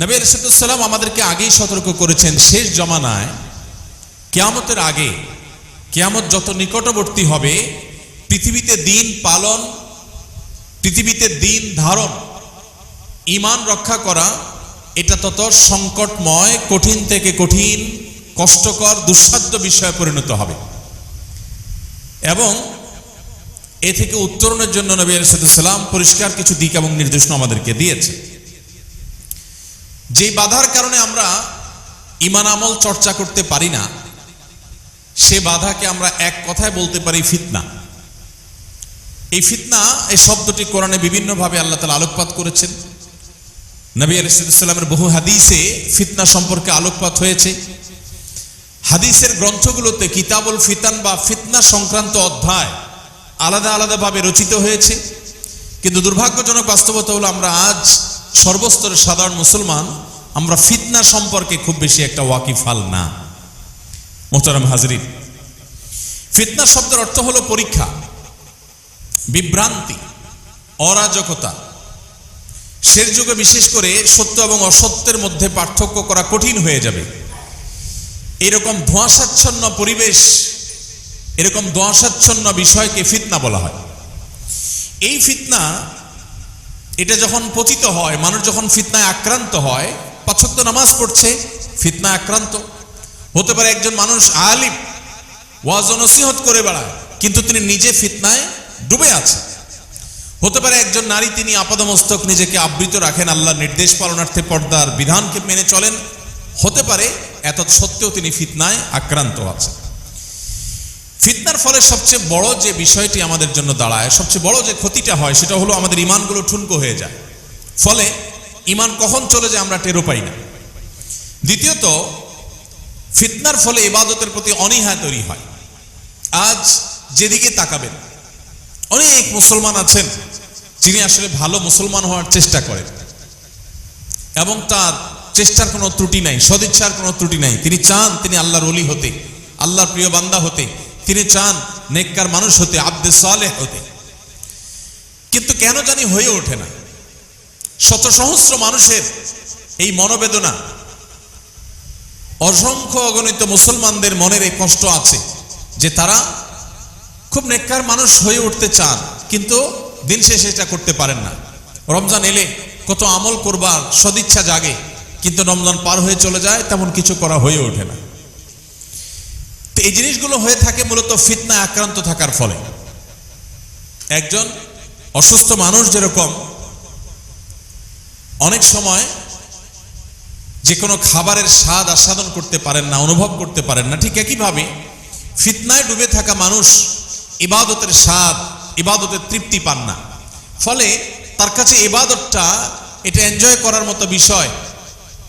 নবী আলাইহিস সালাম আমাদেরকে আগেই সতর্ক করেছেন, শেষ জমানায় কিয়ামতের আগে, কিয়ামত যত নিকটবর্তী হবে, পৃথিবীতে দিন পালন, পৃথিবীতে দিন ধারণ, ঈমান রক্ষা করা, এটা তত সংকটময়, কঠিন থেকে কঠিন, কষ্টকর, দুঃসাধ্য বিষয়ে পরিণত হবে। এবং এ থেকে উত্তরণের জন্য নবী আলাইহিস সালাম পরিষ্কার কিছু দিক এবং নির্দেশনা আমাদেরকে দিয়েছে। যে বাধার কারণে আমরা ঈমান আমল চর্চা করতে পারি না, সে বাধাকে আমরা এক কথায় বলতে পারি ফিতনা। এই ফিতনা, এই শব্দটি কোরআনে বিভিন্নভাবে আল্লাহ তাআলা আলোকপাত করেছেন। নবী আলাইহিস সালামের বহু হাদিসে ফিতনা সম্পর্কে আলোকপাত হয়েছে। হাদিসের গ্রন্থগুলোতে কিতাবুল ফিতান বা ফিতনা সংক্রান্ত অধ্যায় আলাদা আলাদাভাবে রচিত হয়েছে। কিন্তু দুর্ভাগ্যজনক বাস্তবতা হলো আমরা আজ সর্বস্তরের সাধারণ মুসলমান আমরা ফিতনা সম্পর্কে খুব বেশি একটা ওয়াকিফাল না। মোহতারাম হাজরিন, ফিতনা শব্দের অর্থ হলো পরীক্ষা, বিভ্রান্তি, অরাজকতা। শেষ যুগে বিশেষ করে সত্য এবং অসত্যের মধ্যে পার্থক্য করা কঠিন হয়ে যাবে। এরকম ধোঁয়াশাচ্ছন্ন পরিবেশ, এরকম ধোঁয়াশাচ্ছন্ন বিষয়কে ফিতনা বলা হয়। এই ফিতনা, এটা যখন পতিত হয়, মানুষ যখন ফিতনায় আক্রান্ত হয়, ৫ ওয়াক্ত নামাজ পড়ছে, ফিতনায় আক্রান্ত হতে পারে। একজন মানুষ আলিম, ওয়াজ ও নসিহত করে বেড়ায়, কিন্তু তিনি নিজে ফিতনায় ডুবে আছে। হতে পারে একজন নারী, তিনি আপাদমস্তক নিজেকে আবৃত রাখেন, আল্লাহর নির্দেশ পালনার্থে পর্দার বিধানকে মেনে চলেন। হতে পারে এত সত্ত্বেও তিনি ফিতনায় আক্রান্ত আছেন। ফিতনার ফলে সবচেয়ে বড় যে বিষয়টি আমাদের জন্য দাঁড়ায়, সবচেয়ে বড় যে ক্ষতিটা হয়, সেটা হলো আমাদের ঈমানগুলো ঠুনকো হয়ে যায়। ফলে ঈমান কখন চলে যায় আমরা টেরও পাই না। দ্বিতীয়ত, ফিতনার ফলে ইবাদতের প্রতি অনীহা তৈরি হয়। আজ যেদিকে তাকাবেন, অনেক মুসলমান আছেন যিনি আসলে ভালো মুসলমান হওয়ার চেষ্টা করেন এবং তার চেষ্টার কোনো ত্রুটি নাই, সদিচ্ছার কোনো ত্রুটি নাই। তিনি চান তিনি আল্লাহর ওলি হতে, আল্লাহর প্রিয় বান্দা হতে, তিনি চান নেককার মানুষ হতে, আব্দে সালেহ হতে, কিন্তু কেন জানি হয়ে ওঠে না। শত সহস্র মানুষের এই মনোবেদনা, অসংখ্য অগণিত মুসলমানদের মনের এই কষ্ট আছে যে তারা খুব নেককার মানুষ হয়ে উঠতে চান, কিন্তু দিন শেষে এটা করতে পারেন না। রমজান এলে কত আমল করবার সদিচ্ছা জাগে, কিন্তু রমজান পার হয়ে চলে যায়, তেমন কিছু করা হয়ে ওঠে না। তো এই জিনিসগুলো হয়ে থাকে মূলত ফিতনায় আক্রান্ত থাকার ফলে। একজন অসুস্থ মানুষ যেরকম অনেক সময় যে কোনো খাবারের স্বাদ আস্বাদন করতে পারেন না, অনুভব করতে পারেন না, ঠিক একইভাবে ফিতনায় ডুবে থাকা মানুষ ইবাদতের স্বাদ, ইবাদতের তৃপ্তি পান না। ফলে তার কাছে ইবাদতটা এটা এনজয় করার মতো বিষয়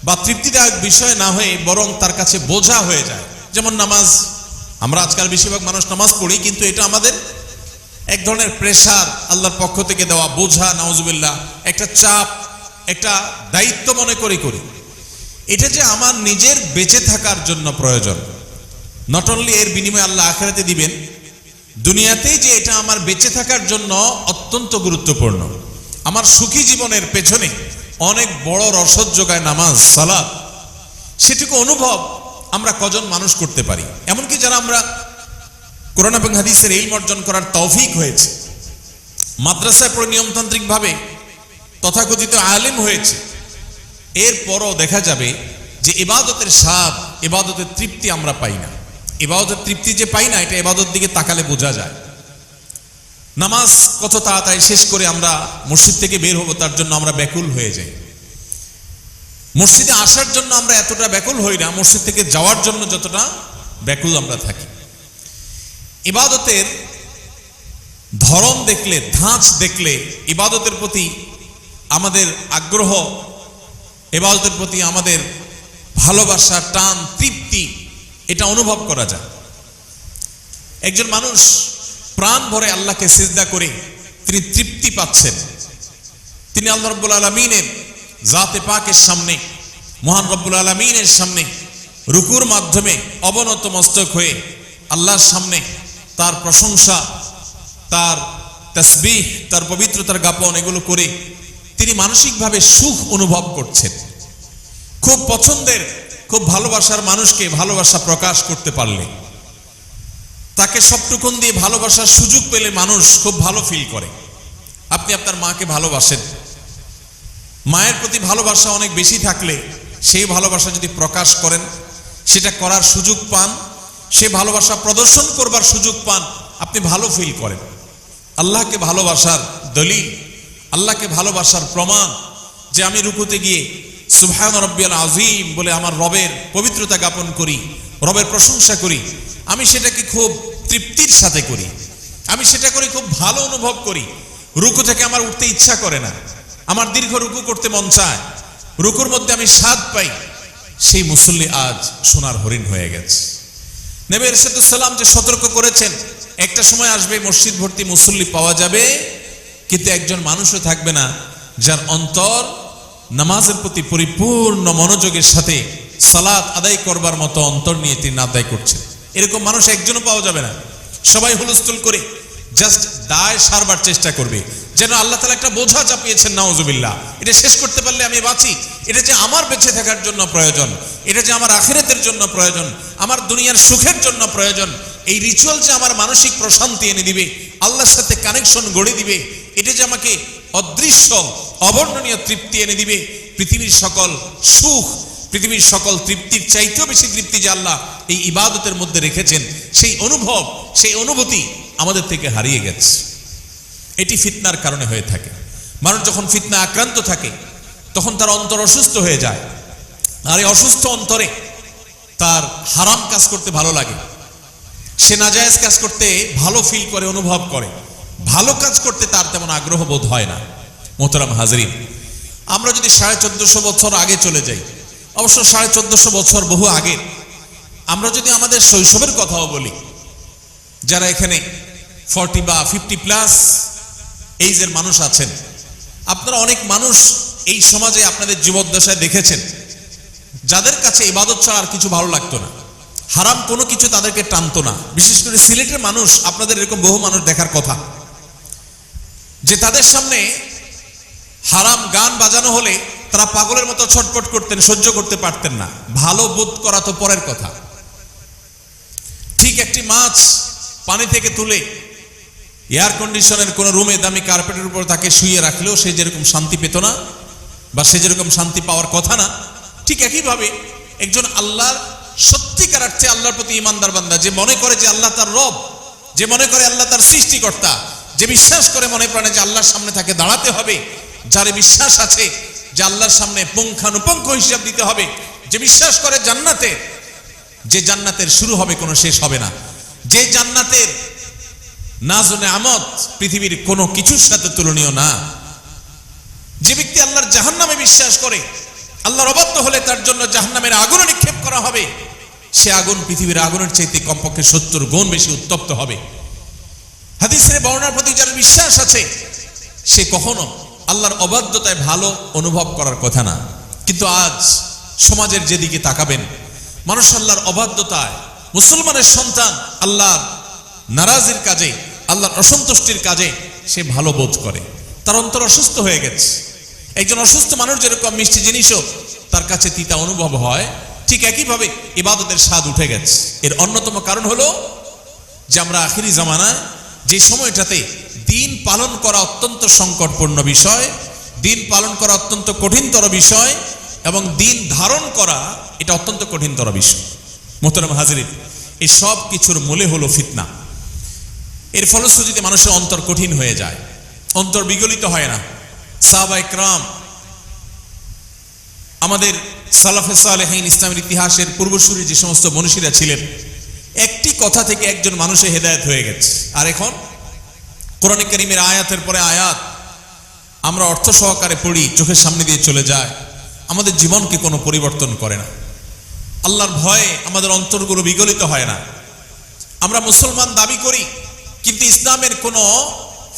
বা তৃপ্তিদায়ক বিষয় না হয়ে বরং তার কাছে বোঝা হয়ে যায়। যেমন নামাজ, আমরা আজকাল বেশিরভাগ মানুষ নামাজ পড়ি, কিন্তু এটা আমাদের এক ধরনের প্রেশার, আল্লাহর পক্ষ থেকে দেওয়া বোঝা, নাউজুবিল্লাহ, একটা চাপ, একটা দায়িত্ব মনে করি। এটা যে আমার নিজের বেঁচে থাকার জন্য প্রয়োজন, নট অনলি এর বিনিময়ে আল্লাহ আখিরাতে দিবেন, দুনিয়াতেই যে এটা আমার বেঁচে থাকার জন্য অত্যন্ত গুরুত্বপূর্ণ। আমার সুখী জীবনের পেছনে অনেক বড় রসদ যোগায় নামাজ, সালাত। সেটুকু অনুভব আমরা কজন মানুষ করতে পারি? এমনকি যারা আমরা কোরআন এবং হাদিসের ইলম অর্জন করার তৌফিক হয়েছে, মাদ্রাসায় পড়ে নিয়মতান্ত্রিকভাবে তথাকথিত আলেম হয়েছে, এরপরও দেখা যাবে যে ইবাদতের স্বাদ, ইবাদতের তৃপ্তি আমরা পাই না। ইবাদতের তৃপ্তি যে পাই না, এটা ইবাদত দিকে তাকালে বোঝা যায়। নামাজ কত তাড়াতাড়ি শেষ করে আমরা মসজিদ থেকে বের হবো, তার জন্য আমরা ব্যাকুল হয়ে যাই। মসজিদে আসার জন্য আমরা এতটা ব্যাকুল হই না, মসজিদ থেকে যাওয়ার জন্য যতটা ব্যাকুল আমরা থাকি। ইবাদতের ধরন দেখলে, ধাঁচ দেখলে, ইবাদতের প্রতি আমাদের আগ্রহ, ইবাদতের প্রতি আমাদের ভালোবাসা, টান, তৃপ্তি, এটা অনুভব করা যায়। একজন মানুষ প্রাণ ভরে আল্লাহকে সিজদা করে তিনি তৃপ্তি পাচ্ছেন, তিনি আল্লাহ রাব্বুল আলামিনের জাতে পাকের সামনে, মহান রব্বুল আলামিনের সামনে রুকুর মাধ্যমে অবনত মস্তক হয়ে আল্লাহর সামনে তার প্রশংসা, তার তাসবিহ, তার পবিত্রতার জ্ঞাপন এগুলো করে তিনি মানসিকভাবে সুখ অনুভব করছেন। খুব পছন্দের, খুব ভালোবাসার মানুষকে ভালোবাসা প্রকাশ করতে পারলে, তাকে সবটুকুন দিয়ে ভালোবাসার সুযোগ পেলে মানুষ খুব ভালো ফিল করে। আপনি আপনার মাকে ভালোবাসেন, মায়ের প্রতি ভালোবাসা অনেক বেশি থাকলে সেই ভালোবাসা যদি প্রকাশ করেন, সেটা করার সুযোগ পান, সে ভালোবাসা প্রদর্শন করবার সুযোগ পান, আপনি ভালো ফিল করেন। আল্লাহকে ভালোবাসার দলিল, আল্লাহকে ভালোবাসার প্রমাণ যে আমি রুকুতে গিয়ে সুবহান রাব্বিয়াল আযীম বলে আমার রবের পবিত্রতা জ্ঞাপন করি, রবের প্রশংসা করি, আমি সেটাকে খুব তৃপ্তির সাথে করি, আমি সেটা করে খুব ভালো অনুভব করি। রুকু থেকে আমার উঠতে ইচ্ছা করে না, আমার দীর্ঘ রুকু করতে মন চায়, রুকুর মধ্যে আমি স্বাদ পাই। সেই মুসল্লি আজ সোনার হরিণ হয়ে গেছে। নবী আলাইহিস সালাম যে সতর্ক করেছেন, একটা সময় আসবে মসজিদ ভর্তি মুসল্লি পাওয়া যাবে, কিন্তু একজন মানুষও থাকবে না যার অন্তর নামাজের প্রতি পরিপূর্ণ মনোযোগের সাথে সালাত আদায় করবার মতো অন্তর নিয়ে তিনি আদায় করছেন। এরকম মানুষ একজনও পাওয়া যাবে না। সবাই হুলস্থুল করে জাস্ট দায় সারবার চেষ্টা করবে, যেন আল্লাহ তাআলা একটা বোঝা চাপিয়েছেন, নাউজুবিল্লাহ, এটা শেষ করতে পারলে আমি বাঁচি, এটা যে আমার বেঁচে থাকার জন্য প্রয়োজন, এটা যে আমার আখিরাতের জন্য প্রয়োজন, আমার দুনিয়ার সুখের জন্য প্রয়োজন, এই রিচুয়াল যে আমার মানসিক প্রশান্তি এনে দিবে, আল্লাহর সাথে কানেকশন গড়ে দিবে, এটা যে আমাকে অদৃশ্য অবর্ণনীয় তৃপ্তি এনে দিবে, পৃথিবীর সকল সুখ, পৃথিবীর সকল তৃপ্তির চাইতেও বেশি তৃপ্তি যে আল্লাহ এই ইবাদতের মধ্যে রেখেছেন, সেই অনুভব, সেই অনুভূতি আমাদের থেকে হারিয়ে গেছে। এটি ফিতনার কারণে হয়ে থাকে। মানুষ যখন ফিতনা আক্রান্ত থাকে তখন তার অন্তর অসুস্থ হয়ে যায়, আর এই অসুস্থ অন্তরে তার হারাম কাজ করতে ভালো লাগে, সে নাজায়েজ কাজ করতে ভালো ফিল করে, অনুভব করে, ভালো কাজ করতে তার তেমন আগ্রহ বোধ হয় না। মোহতারাম হাজরিন, আমরা যদি 1450 বছর আগে চলে যাই, অবশ্য 1450 বছর বহু আগে, আমরা যদি আমাদের শৈশবের কথাও বলি, যারা এখানে 40 বা 50+ এইজের মানুষ আছেন, আপনারা অনেক মানুষ এই সমাজে আপনাদের জীবদ্দশায় দেখেছেন যাদের কাছে ইবাদত ছাড়া আর কিছু ভালো লাগতো না, হারাম কোনো কিছু তাদেরকে টানতো না। বিশেষ করে সিলেটের মানুষ, আপনাদের এরকম বহু মানুষ দেখার কথা যে তাদের সামনে হারাম গান বাজানো হলে তারা পাগলের মতো ছটফট করতেন, সহ্য করতে পারতেন না। ভালো বোধ করা তো পরের কথা। ঠিক একটি মাছ পানি থেকে তুলে এয়ার কন্ডিশনের কোন রুমে দামি কার্পেটের উপর তাকে শুইয়ে রাখলেও সে যেরকম শান্তি পেত না, বা সে যেরকম শান্তি পাওয়ার কথা না, ঠিক একইভাবে একজন আল্লাহর সত্যিকার অর্থে আল্লাহর প্রতি ঈমানদার বান্দা, যে মনে করে যে আল্লাহ তার রব, যে মনে করে আল্লাহ তার সৃষ্টিকর্তা, যে বিশ্বাস করে মনে প্রাণে যে আল্লাহর সামনে তাকে দাঁড়াতে হবে, যার বিশ্বাস আছে যে আল্লাহর সামনে পুঙ্খানুপুঙ্খ হিসাব দিতে হবে, যে বিশ্বাস করে জান্নাতে, যে জান্নাতের শুরু হবে কোনো শেষ হবে না, যে জান্নাতের নাজ ও নেয়ামত পৃথিবীর কোনো কিছুর সাথে তুলনীয় না, যে ব্যক্তি আল্লাহর জাহান্নামে বিশ্বাস করে, আল্লাহর অবাধ্য হলে তার জন্য জাহান্নামের আগুন নিক্ষেপ করা হবে, সে আগুন পৃথিবীর আগুনের চাইতে কমপক্ষে 70 গুণ বেশি উত্তপ্ত হবে। হাদিসের বর্ণনার প্রতি যার বিশ্বাস আছে, সে কখনো আল্লাহর অবাধ্যতায় ভালো অনুভব করার কথা না। কিন্তু আজ সমাজের যেদিকে তাকাবেন, মানুষ আল্লাহর অবাধ্যতায়, মুসলমানের সন্তান আল্লাহর নারাজির কাজে, আল্লাহর অসন্তুষ্টির কাজে সে ভালো বোধ করে, তার অন্তর অসুস্থ হয়ে গেছে। একজন অসুস্থ মানুষ যেরকম মিষ্টি জিনিসও তার কাছে তিতা অনুভব হয়, ঠিক একইভাবে ইবাদতের স্বাদ উঠে গেছে। এর অন্যতম কারণ হলো যে আমরা আখিরি জামানায়, যে সময়টাতে দিন পালন করা অত্যন্ত সংকটপূর্ণ বিষয়, দিন পালন করা অত্যন্ত কঠিনতর বিষয়, এবং দিন ধারণ করা এটা অত্যন্ত কঠিনতর বিষয়। মোহতারাম হাজিরিন, এই সব কিছুর মূলে হলো ফিতনা। এর ফলশ্রুতিতে মানুষের অন্তর কঠিন হয়ে যায়, অন্তর বিগলিত হয় না। সাহাবায়ে কেরাম, আমাদের সালাফে সালেহিন, ইসলামের ইতিহাসের পূর্বসূরি যে সমস্ত মনীষীরা ছিলেন, একটি কথা থেকে একজন মানুষের হেদায়েত হয়ে গেছে। আর এখন কোরআন কারীমের আয়াতের পরে আয়াত আমরা অর্থ সহকারে পড়ি, চোখের সামনে দিয়ে চলে যায়, আমাদের জীবনকে কোনো পরিবর্তন করে না। আল্লাহর ভয়ে আমাদের অন্তরগুলো বিগলিত হয় না। আমরা মুসলমান দাবি করি, কিন্তু ইসলামের কোনো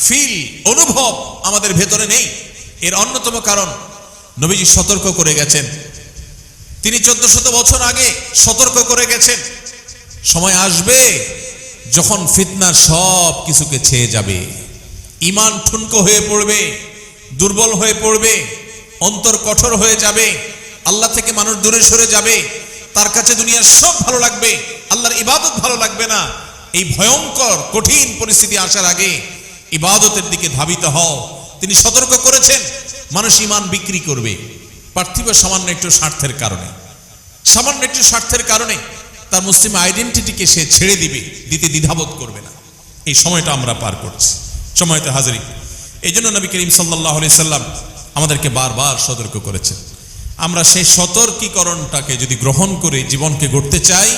ফিল, অনুভব আমাদের ভেতরে নেই। এর অন্যতম কারণ নবীজি সতর্ক করে গেছেন। তিনি 1400 বছর আগে সতর্ক করে গেছেন, সময় আসবে যখন ফিতনা সব কিছুকে ছেয়ে যাবে, ঈমান ঠুনকো হয়ে পড়বে, দুর্বল হয়ে পড়বে, অন্তর কঠোর হয়ে যাবে, আল্লাহ থেকে মানুষ দূরে সরে যাবে, তার কাছে দুনিয়ার সব ভালো লাগবে, আল্লাহর ইবাদত ভালো লাগবে না। এই ভয়ঙ্কর কঠিন পরিস্থিতি আসার আগে ইবাদতের দিকে ধাবিত হও। তিনি সতর্ক করেছেন মানুষ ঈমান বিক্রি করবে পার্থিব সামান্য একটু স্বার্থের কারণে, সামান্য একটু স্বার্থের কারণে তার মুসলিম আইডেন্টিটিকে সে ছেড়ে দিতে দ্বিধাবোধ করবে না। এই সময়টা আমরা পার করছি। সময়তে হাজিরিন, এই জন্য নবী করিম সাল্লাল্লাহু আলাইহি সাল্লাম আমাদেরকে বারবার সতর্ক করেছেন। আমরা সেই সতর্কীকরণটাকে যদি গ্রহণ করে জীবনকে গড়তে চাই,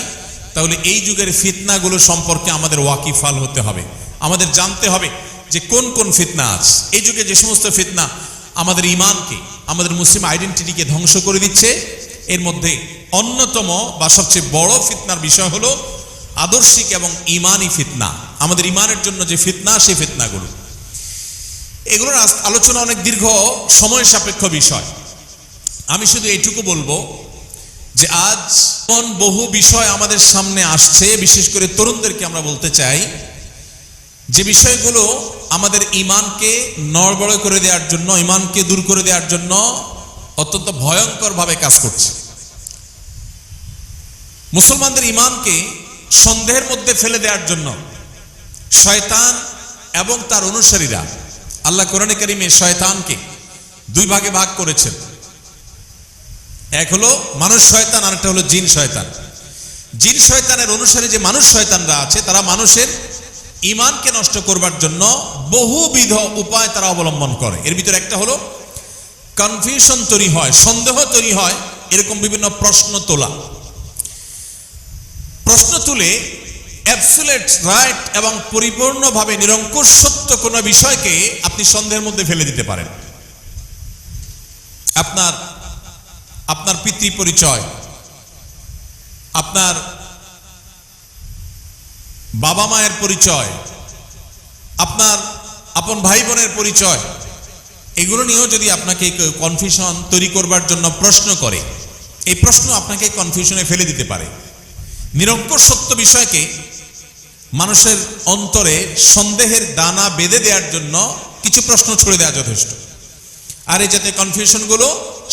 তাহলে এই যুগের ফিতনাগুলো সম্পর্কে আমাদের ওয়াকিফাল হতে হবে। আমাদের জানতে হবে যে কোন কোন ফিতনা আছে। এই যুগে যে সমস্ত ফিতনা আমাদের ঈমানকে, আমাদের মুসলিম আইডেন্টিটিকে ধ্বংস করে দিচ্ছে, এর মধ্যে অন্যতম বা সবচেয়ে বড় ফিতনার বিষয় হলো আদর্শিক এবং ঈমানি ফিতনা। আমাদের ঈমানের জন্য যে ফিতনা, সেই ফিতনাগুলো, এগুলোর আলোচনা অনেক দীর্ঘ সময় সাপেক্ষ বিষয়। আমি শুধু এইটুকু বলবো যে আজ বহু বিষয় আমাদের সামনে আসছে, বিশেষ করে তরুণদেরকে আমরা বলতে চাই যে বিষয়গুলো আমাদের ঈমানকে নড়বড় করে দেওয়ার জন্য, ঈমানকে দূর করে দেওয়ার জন্য অত্যন্ত ভয়ঙ্কর ভাবে কাজ করছে। মুসলমানদের ঈমানকে সন্দেহের মধ্যে ফেলে দেওয়ার জন্য শয়তান এবং তার অনুসারীরা, আল্লাহ কোরআনে কারিমে শয়তানকে দুই ভাগে ভাগ করেছেন। এক হলো মানুষ শয়তান, আর একটা হলো জিন শয়তান। জিন শয়তানের অনুসারী যে মানুষ শয়তানরা আছে, তারা মানুষের ঈমানকে নষ্ট করবার জন্য বহুবিধ উপায় তারা অবলম্বন করে। এর ভিতরে একটা হলো কনফিউশন তৈরি হয়, সন্দেহ তৈরি হয়, এরকম বিভিন্ন প্রশ্ন তোলা। প্রশ্ন তুলে অ্যাবসলিউট রাইট এবং পরিপূর্ণভাবে নিরঙ্কুশ সত্য কোনো বিষয়কে আপনি সন্দেহের মধ্যে ফেলে দিতে পারেন। আপনার পিতৃ পরিচয়, আপনার বাবা মায়ের পরিচয়, আপনার আপন ভাই বোনের পরিচয়, এগুলো নিয়েও যদি আপনাকে কনফিউশন তৈরি করবার জন্য প্রশ্ন করে, এই প্রশ্ন আপনাকে কনফিউশনে ফেলে দিতে পারে। নিরঙ্কুশ সত্য বিষয়কে মানুষের অন্তরে সন্দেহের দানা বেঁধে দেওয়ার জন্য কিছু প্রশ্ন ছুড়ে দেওয়া যথেষ্ট। আর এই জাতীয় কনফিউশনগুলো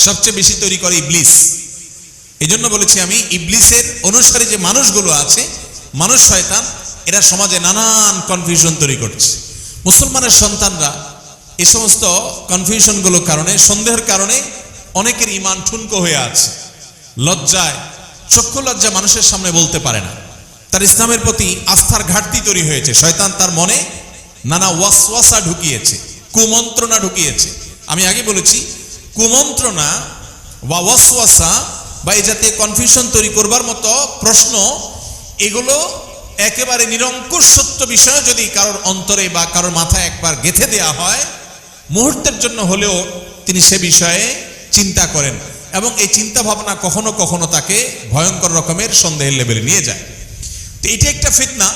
সবচেয়ে বেশি তৈরি করে ইবলিস। এই জন্য বলেছি আমি, ইবলিসের অনুসারী যে মানুষগুলো আছে, মানুষ শয়তান, এরা সমাজে নানান কনফিউশন তৈরি করছে। মুসলমানের সন্তানরা এই সমস্ত কনফিউশনগুলোর কারণে, সন্দেহের কারণে অনেকের ঈমান ঠুনকো হয়ে আছে। লজ্জায়, চক্ষু লজ্জা মানুষের সামনে বলতে পারে না। তার ইসলামের প্রতি আস্থার ঘাটতি তৈরি হয়েছে। শয়তান তার মনে নানা ওয়াসওয়াসা ঢুকিয়েছে, কুমন্ত্রণা ঢুকিয়েছে। আমি আগে বলেছি, কুমন্ত্রণা বা ওয়াসওয়াসা বা এই জাতীয় কনফিউশন তৈরি করবার মতো প্রশ্ন, এগুলো একেবারে নিরঙ্কুশ সত্য বিষয় যদি কারোর অন্তরে বা কারোর মাথায় একবার গেঁথে দেওয়া হয়, মুহূর্তের জন্য হলেও তিনি সে বিষয়ে চিন্তা করেন, এবং এই চিন্তা ভাবনা কখনো কখনো তাকে ভয়ঙ্কর রকমের সন্দেহের লেভেলে নিয়ে যায়। তো এটা একটা ফিতনা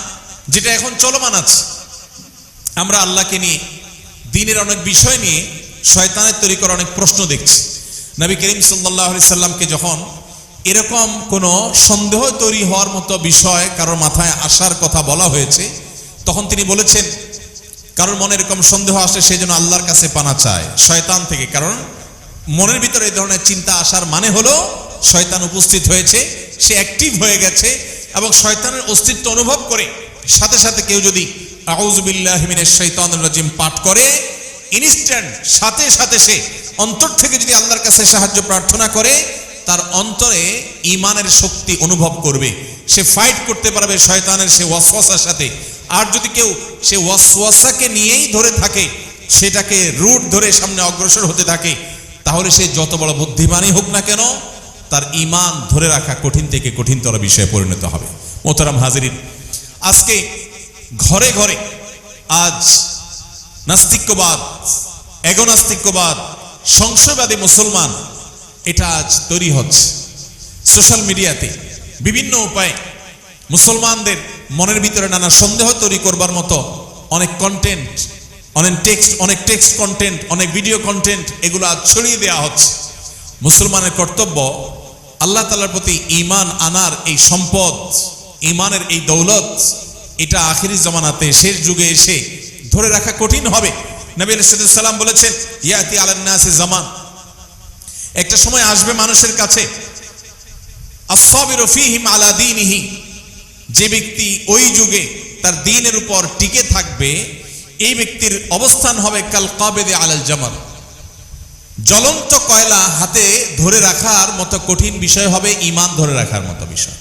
যেটা এখন চলমান আছে। আমরা আল্লাহকে নিয়ে, দ্বীনের অনেক বিষয় নিয়ে শয়তানের তৈরি করা অনেক প্রশ্ন দেখছি। নবী করিম সাল্লাল্লাহু আলাইহি সাল্লামকে যখন এরকম কোনো সন্দেহ তৈরি হওয়ার মতো বিষয় কারোর মাথায় আসার কথা বলা হয়েছে, তখন তিনি বলেছেন, কারোর মনে এরকম সন্দেহ আসে সেই জন্য আল্লাহর কাছে পানা চায় শয়তান থেকে। কারণ মনের ভিতরে এই ধরনের চিন্তা আসার মানে হলো শয়তান উপস্থিত হয়েছে, সে অ্যাক্টিভ হয়ে গেছে, এবং শয়তানের অস্তিত্ব অনুভব করে সাথে সাথে কেউ যদি আউযু বিল্লাহি মিনাশ শাইতানির রাজিম পাঠ করে, ইনস্ট্যান্ট সাথে সাথে সে অন্তর থেকে যদি আল্লাহর কাছে সাহায্য প্রার্থনা করে, তার অন্তরে ঈমানের শক্তি অনুভব করবে, সে ফাইট করতে পারবে শয়তানের সে ওয়াসওয়াসার সাথে। আর যদি কেউ সে ওয়াসওয়াসাকে নিয়েই ধরে থাকে, সেটাকে রুট ধরে সামনে অগ্রসর হতে থাকে, তাহলে সে যত বড় বুদ্ধিমানই হোক না কেন, তার ঈমান ধরে রাখা কঠিন থেকে কঠিনতর বিষয়ে পরিণত হবে। মোহতারাম হাজিরিন, আজকে ঘরে ঘরে আজ নাস্তিক্যবাদ, এগোনাস্তিক্যবাদ, সংশয়বাদী মুসলমান, এটা আজ তৈরি হচ্ছে। সোশ্যাল মিডিয়াতে বিভিন্ন উপায়ে মুসলমানদের মনের ভিতরে নানা সন্দেহ তৈরি করবার মতো অনেক কন্টেন্ট, অনেক টেক্সট কন্টেন্ট, অনেক ভিডিও কন্টেন্ট, এগুলো আজ ছড়িয়ে দেওয়া হচ্ছে। মুসলমানের কর্তব্য আল্লাহ তাআলার প্রতি ঈমান আনার এই সম্পদ, ঈমানের এই দৌলত, এটা আখিরি জামানাতে শেষ যুগে এসে ধরে রাখা কঠিন হবে। নবী আলাইহিস সালাম বলেছেন, ইয়াতি আলান নাসি জামান, একটা সময় আসবে মানুষের কাছে, আস-সাবিরু ফীহিম আলা দীনিহি, যে ব্যক্তি ওই যুগে তার দ্বীনের উপর টিকে থাকবে, এই ব্যক্তির অবস্থান হবে কাল কাবিদি আলাল জামার, জ্বলন্ত কয়লা হাতে ধরে রাখার মতো কঠিন বিষয় হবে ঈমান ধরে রাখার মতো বিষয়।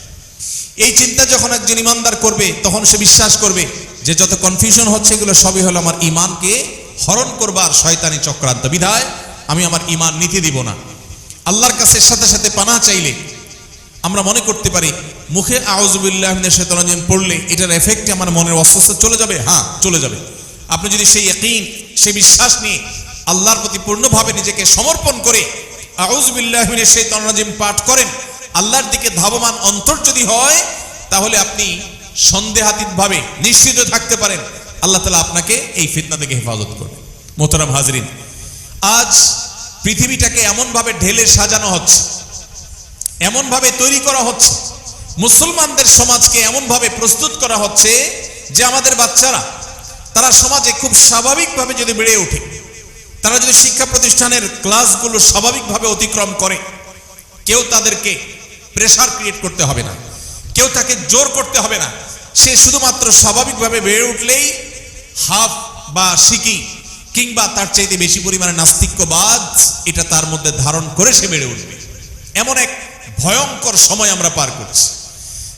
এই চিন্তা যখন একজন ঈমানদার করবে, তখন সে বিশ্বাস করবে যে যত কনফিউশন হচ্ছে এগুলো সবই হলো আমার ঈমানকে হরণ করবার শয়তানি চক্রান্ত, বিধায় আমি আমার ঈমান নিতে দিব না। আল্লাহর কাছে সাথে সাথে পানাহ চাইলে আমরা মনে করতে পারি মুখে আউযু বিল্লাহি মিনাশ শাইতানির রাজিম পড়লে এটার এফেক্টে আমার মনের অস্বস্থতা চলে যাবে। হ্যাঁ, চলে যাবে। আপনি যদি সেই ইয়াকিন, সেই বিশ্বাস নিয়ে আল্লাহর প্রতি পূর্ণভাবে নিজেকে সমর্পণ করে আউযু বিল্লাহি মিনাশ শাইতানির রাজিম পাঠ করেন, আল্লাহর দিকে ধাবমান অন্তর যদি হয়, তাহলে আপনি সন্দেহাতীতভাবে নিশ্চিত থাকতে পারেন আল্লাহ তাআলা আপনাকে এই ফিতনা থেকে হেফাজত করবে। মোহতারাম হাজরিন, আজ পৃথিবীটাকে এমনভাবে ঢেলে সাজানো হচ্ছে, এমনভাবে তৈরি করা হচ্ছে, মুসলমানদের সমাজকে এমনভাবে প্রস্তুত করা হচ্ছে যে আমাদের বাচ্চারা, তারা সমাজে খুব স্বাভাবিকভাবে যদি বেড়ে ওঠে, তারা যদি শিক্ষা প্রতিষ্ঠানের ক্লাসগুলো স্বাভাবিকভাবে অতিক্রম করে, কেউ তাদেরকে প্রেসার ক্রিয়েট করতে হবে না, কেউ তাকে জোর করতে হবে না। সে শুধুমাত্র স্বাভাবিকভাবে বেড়ে উঠলেই হাফ বা সিকি কিংবা তার চাইতে বেশি পরিমাণে নাস্তিক্যবাদ এটা তার মধ্যে ধারণ করে সে বেড়ে উঠবে। এমন এক ভয়ঙ্কর সময় আমরা পার করছি,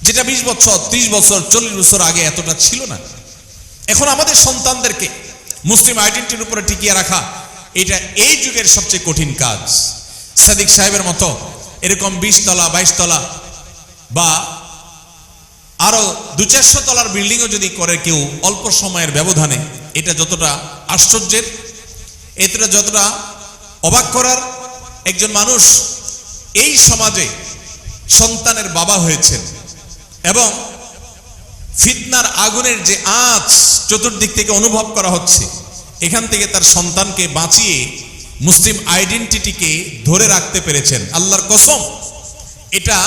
যেটা 20 বছর, 30 বছর, 40 বছর আগে এতটা ছিল না। এখন আমাদের সন্তানদেরকে মুসলিম আইডেন্টিটির উপরে টিকিয়ে রাখা, এটা এই যুগের সবচেয়ে কঠিন কাজ। সাদিক সাহেবের মতো এরকম 20 তলা 22 তলা বা আরো 200-400 তলার বিল্ডিংও যদি করে কেউ অল্প সময়ের ব্যবধানে, এটা যতটা আশ্চর্যের, এটা যতটা অবাক করার। একজন মানুষ এই সমাজে সন্তানের বাবা হয়েছেন এবং ফিতনার আগুনের যে আঁচ চতুর্দিক থেকে অনুভব করা হচ্ছে, এখান থেকে তার সন্তানকে বাঁচিয়ে মুসলিম আইডেন্টিটিকে ধরে রাখতে পেরেছেন। আল্লাহর কসম, এটা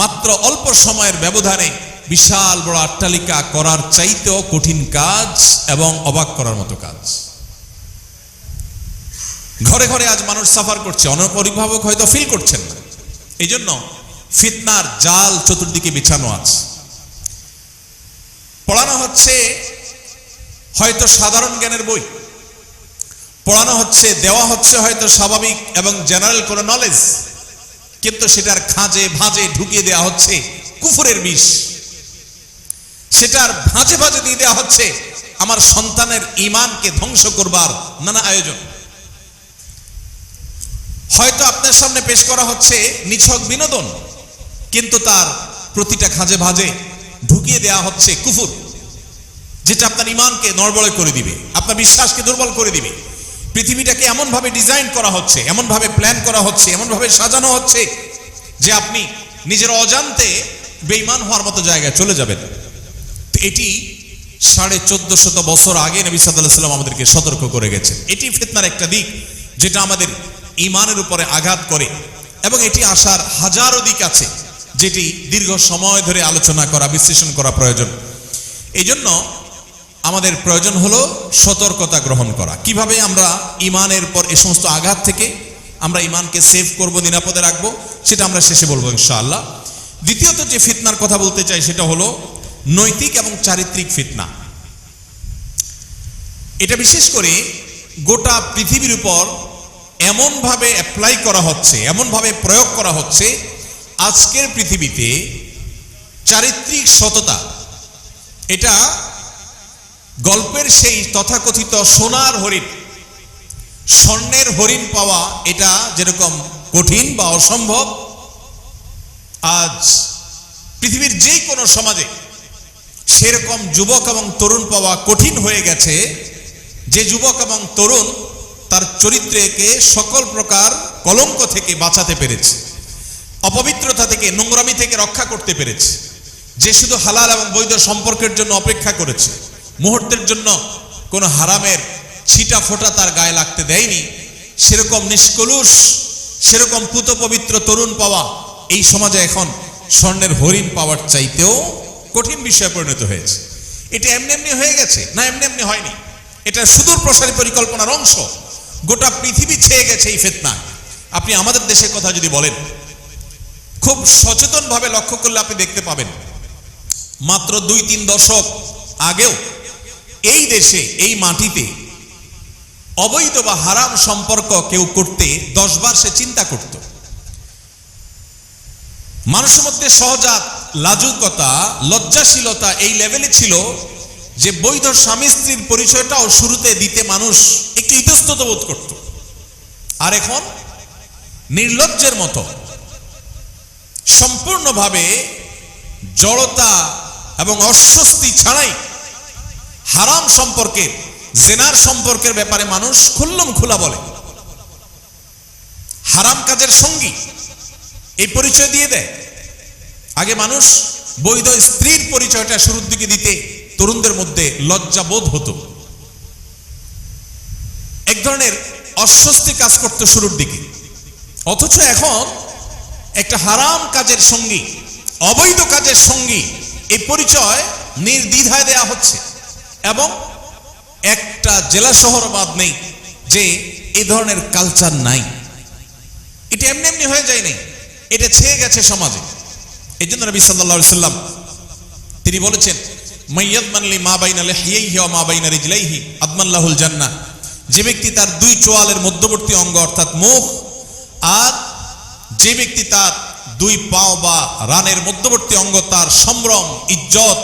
মাত্র অল্প সময়ের ব্যবধানে বিশাল বড় অট্টালিকা করার চাইতেও কঠিন কাজ এবং অবাক করার মতো কাজ। ঘরে ঘরে আজ মানুষ সাফার করছে, অনেক অভিভাবক হয়তো ফিল করছেন না। এই জন্য ফিতনার জাল চতুর্দিকে বিছানো আছে। পড়ানো হচ্ছে হয়তো সাধারণ জ্ঞানের বই, পড়ানো হচ্ছে, দেওয়া হচ্ছে হয়তো স্বাভাবিক এবং জেনারেল কোনো নলেজ, কিন্তু সেটার খাঁজে ভাঁজে ঢুকিয়ে দেওয়া হচ্ছে কুফরের বিষ। সেটার ভাঁজে ভাঁজে দিয়ে দেওয়া হচ্ছে আমার সন্তানের ঈমানকে ধ্বংস করবার নানা আয়োজন। হয়তো আপনার সামনে পেশ করা হচ্ছে নিছক বিনোদন, কিন্তু তার প্রতিটা খাঁজে ভাঁজে ঢুকিয়ে দেওয়া হচ্ছে কুফর, যেটা আপনার ঈমানকে নড়বড়ে করে দিবে, আপনার বিশ্বাসকে দুর্বল করে দিবে। পৃথিবীটাকে এমনভাবে ডিজাইন করা হচ্ছে, এমনভাবে প্ল্যান করা হচ্ছে, এমনভাবে সাজানো হচ্ছে যে আপনি নিজের অজান্তে বেঈমান হওয়ার মতো জায়গায় চলে যাবেন। এটি 1450 বছর আগে নবী সাল্লাল্লাহু আলাইহি ওয়াসাল্লাম আমাদেরকে সতর্ক করে গেছেন। এটি ফিতনার একটা দিক যেটা আমাদের ঈমানের উপরে আঘাত করে, এবং এটি আসার হাজারো দিক আছে যেটি দীর্ঘ সময় ধরে আলোচনা করা, বিশ্লেষণ করা প্রয়োজন। এই জন্য আমাদের প্রয়োজন হলো সতর্কতা গ্রহণ করা। কিভাবে আমরা ঈমানের পর এই সমস্ত আঘাত থেকে আমরা ঈমানকে সেভ করব, নিরাপদে রাখবো, সেটা আমরা শেষে বলবো ইনশাআল্লাহ। দ্বিতীয়ত যে ফিতনার কথা বলতে চাই সেটা হলো নৈতিক এবং চারিত্রিক ফিতনা। এটা বিশেষ করে গোটা পৃথিবীর উপর এমনভাবে অ্যাপ্লাই করা হচ্ছে, এমনভাবে প্রয়োগ করা হচ্ছে, আজকের পৃথিবীতে চারিত্রিক সততা এটা গল্পের সেই তথাকথিত সোনার হরিণ, স্বর্ণের হরিণ পাওয়া এটা যেরকম কঠিন বা অসম্ভব, আজ পৃথিবীর যে কোনো সমাজে সেরকম যুবক এবং তরুণ পাওয়া কঠিন হয়ে গেছে, যে যুবক এবং তরুণ তার চরিত্রকে সকল প্রকার কলঙ্ক থেকে বাঁচাতে পেরেছে, অপবিত্রতা থেকে, নোংরামি থেকে রক্ষা করতে পেরেছে, যে শুধু হালাল এবং বৈধ সম্পর্কের জন্য অপেক্ষা করেছে, মুহূর্তের জন্য কোনো হারামের ছিটা ফোঁটা তার গায়ে লাগতে দেয়নি, সেরকম নিষ্কলুষ, সেরকম পুত পবিত্র তরুণ পাওয়া এই সমাজে এখন স্বর্ণের হরিণ পাওয়ার চাইতেও কঠিন বিষয়ে পরিণত হয়েছে। এটা এমনি এমনি হয়ে গেছে না, এমনি এমনি হয়নি, এটা সুদূর প্রসারী পরিকল্পনার অংশ। গোটা পৃথিবী ছেয়ে গেছে এই ফিতনা। আপনি আমাদের দেশের কথা যদি বলেন, খুব সচেতনভাবে লক্ষ্য করলে আপনি দেখতে পাবেন মাত্র 2-3 দশক আগেও এই দেশে, এই মাটিতে অবৈধ বা হারাম সম্পর্ক কেউ করতে 10 বার সে চিন্তা করত। মানুষের মধ্যে সহজাত লাজুকতা, লজ্জাশীলতা এই লেভেলে ছিল যে বৈধ স্বামী স্ত্রীর পরিচয়টাও শুরুতে দিতে মানুষ একটু ইতস্তত বোধ করত। আর এখন নির্লজ্জের মতো সম্পূর্ণভাবে জড়তা এবং অস্বস্তি ছাড়াই হারাম সম্পর্কের, জেনার সম্পর্কের ব্যাপারে মানুষ খুল্লম খোলা বলে। হারাম কাজের সঙ্গী এই পরিচয় দিয়ে দেয়। আগে মানুষ বৈধ স্ত্রীর পরিচয়টা শুরুর দিকে দিতে তরুণদের মধ্যে লজ্জা বোধ হতো, এক ধরনের অস্বস্তি কাজ করতে শুরুর দিকে। অথচ এখন একটা হারাম কাজের সঙ্গী, অবৈধ কাজের সঙ্গী এই পরিচয় নির্দ্বিধায় দেয়া হচ্ছে, এবং একটা জেলা শহর বাদ নেই যে এই ধরনের কালচার নাই। এটা এমনি এমনি হয়ে যায় নাই, এটা ছেয়ে গেছে সমাজে। এই জন্য নবী সাল্লাল্লাহু আলাইহি সাল্লাম তিনি বলেছেন, মাইয়াদমান লি মা বাইনা লিহিয়াইহি ওয়া মা বাইনা রিজলাইহি আদমান লাহুল জান্নাহ। যে ব্যক্তি তার 2 চোয়ালের মধ্যবর্তী অঙ্গ অর্থাৎ মুখ, আর যে ব্যক্তি তার 2 পাও বা রানের মধ্যবর্তী অঙ্গ, তার সম্ভ্রম, ইজ্জত,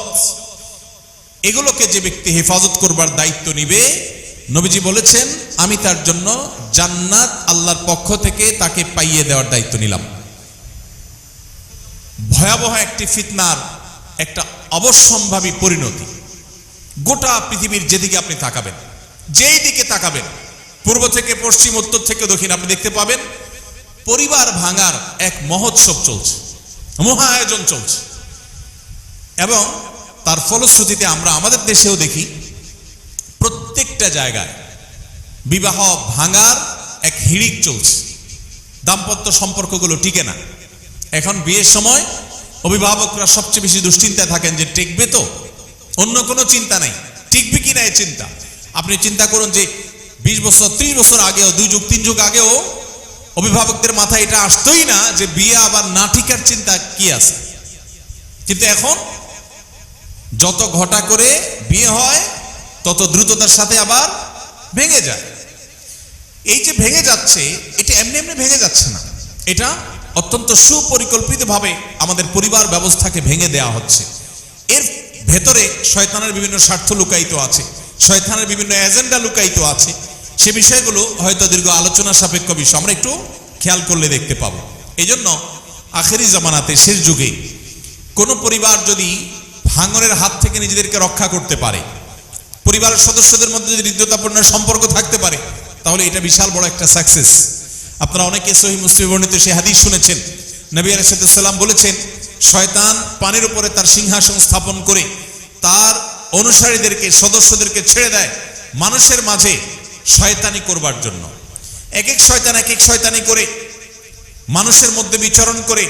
এগুলোকে যে ব্যক্তি হেফাজত করবার দায়িত্ব নিবে, নবীজি বলেছেন আমি তার জন্য জান্নাত আল্লাহর পক্ষ থেকে তাকে পাইয়ে দেওয়ার দায়িত্ব নিলাম। ভয়াবহ একটি ফিতনার একটা অবশ্যম্ভাবী পরিণতি। গোটা পৃথিবীর যেদিকে আপনি তাকাবেন, যেই দিকে তাকাবেন, পূর্ব থেকে পশ্চিম, উত্তর থেকে দক্ষিণ, আপনি দেখতে পাবেন পরিবার ভাঙার এক মহোৎসব চলছে, মহা আয়োজন চলছে। এবং তার ফলশ্রুতিতে আমরা আমাদের দেশেও দেখি প্রত্যেকটা জায়গায় বিবাহ ভাঙার এক হিড়িক চলছে। দাম্পত্য সম্পর্কগুলো টিকে না। এখন বিয়ের সময় অভিভাবকরা সবচেয়ে বেশি দুশ্চিন্তায় থাকেন যে টিকবে তো, অন্য কোনো চিন্তা নাই, টিকবে কিনা এই চিন্তা। আপনি চিন্তা করুন যে 20 বছর 30 বছর আগেও, 2 যুগ 3 যুগ আগেও অভিভাবকদের মাথায় এটা আসতোই না যে বিয়ে আবার না টিকার চিন্তা কি আছে। কিন্তু এখন যত ঘটা করে বিয়ে হয় তত দ্রুততার সাথে আবার ভেঙে যায়। এই যে ভেঙে যাচ্ছে, এটা এমনি এমনি ভেঙে যাচ্ছে না, এটা অত্যন্ত সুপরিকল্পিতভাবে আমাদের পরিবার ব্যবস্থাকে ভেঙে দেওয়া হচ্ছে। এর ভেতরে শয়তানের বিভিন্ন স্বার্থ লুকায়িত আছে, শয়তানের বিভিন্ন এজেন্ডা লুকায়িত আছে। সে বিষয়গুলো হয়তো দীর্ঘ আলোচনা সাপেক্ষ বিষয়, আমরা একটু খেয়াল করলে দেখতে পাবো। এই জন্য আখেরি জামানাতে, শেষ যুগে কোনো পরিবার যদি ভাঙনের হাত থেকে নিজেদেরকে রক্ষা করতে পারে, পরিবারের সদস্যদের মধ্যে যদি হৃদ্যতাপূর্ণ সম্পর্ক থাকতে পারে, তাহলে এটা বিশাল বড় একটা সাকসেস। আপনারা অনেকে সহিহ মুসলিমে বর্ণিত সেই হাদিস শুনেছেন। নবী আলাইহিস সালাম বলেছেন, শয়তান পানির উপরে তার সিংহাসন স্থাপন করে তার অনুসারীদেরকে, সদস্যদেরকে ছেড়ে দেয় মানুষের মাঝে শয়তানি করবার জন্য। এক এক শয়তান এক এক শয়তানি করে মানুষের মধ্যে বিচরণ করে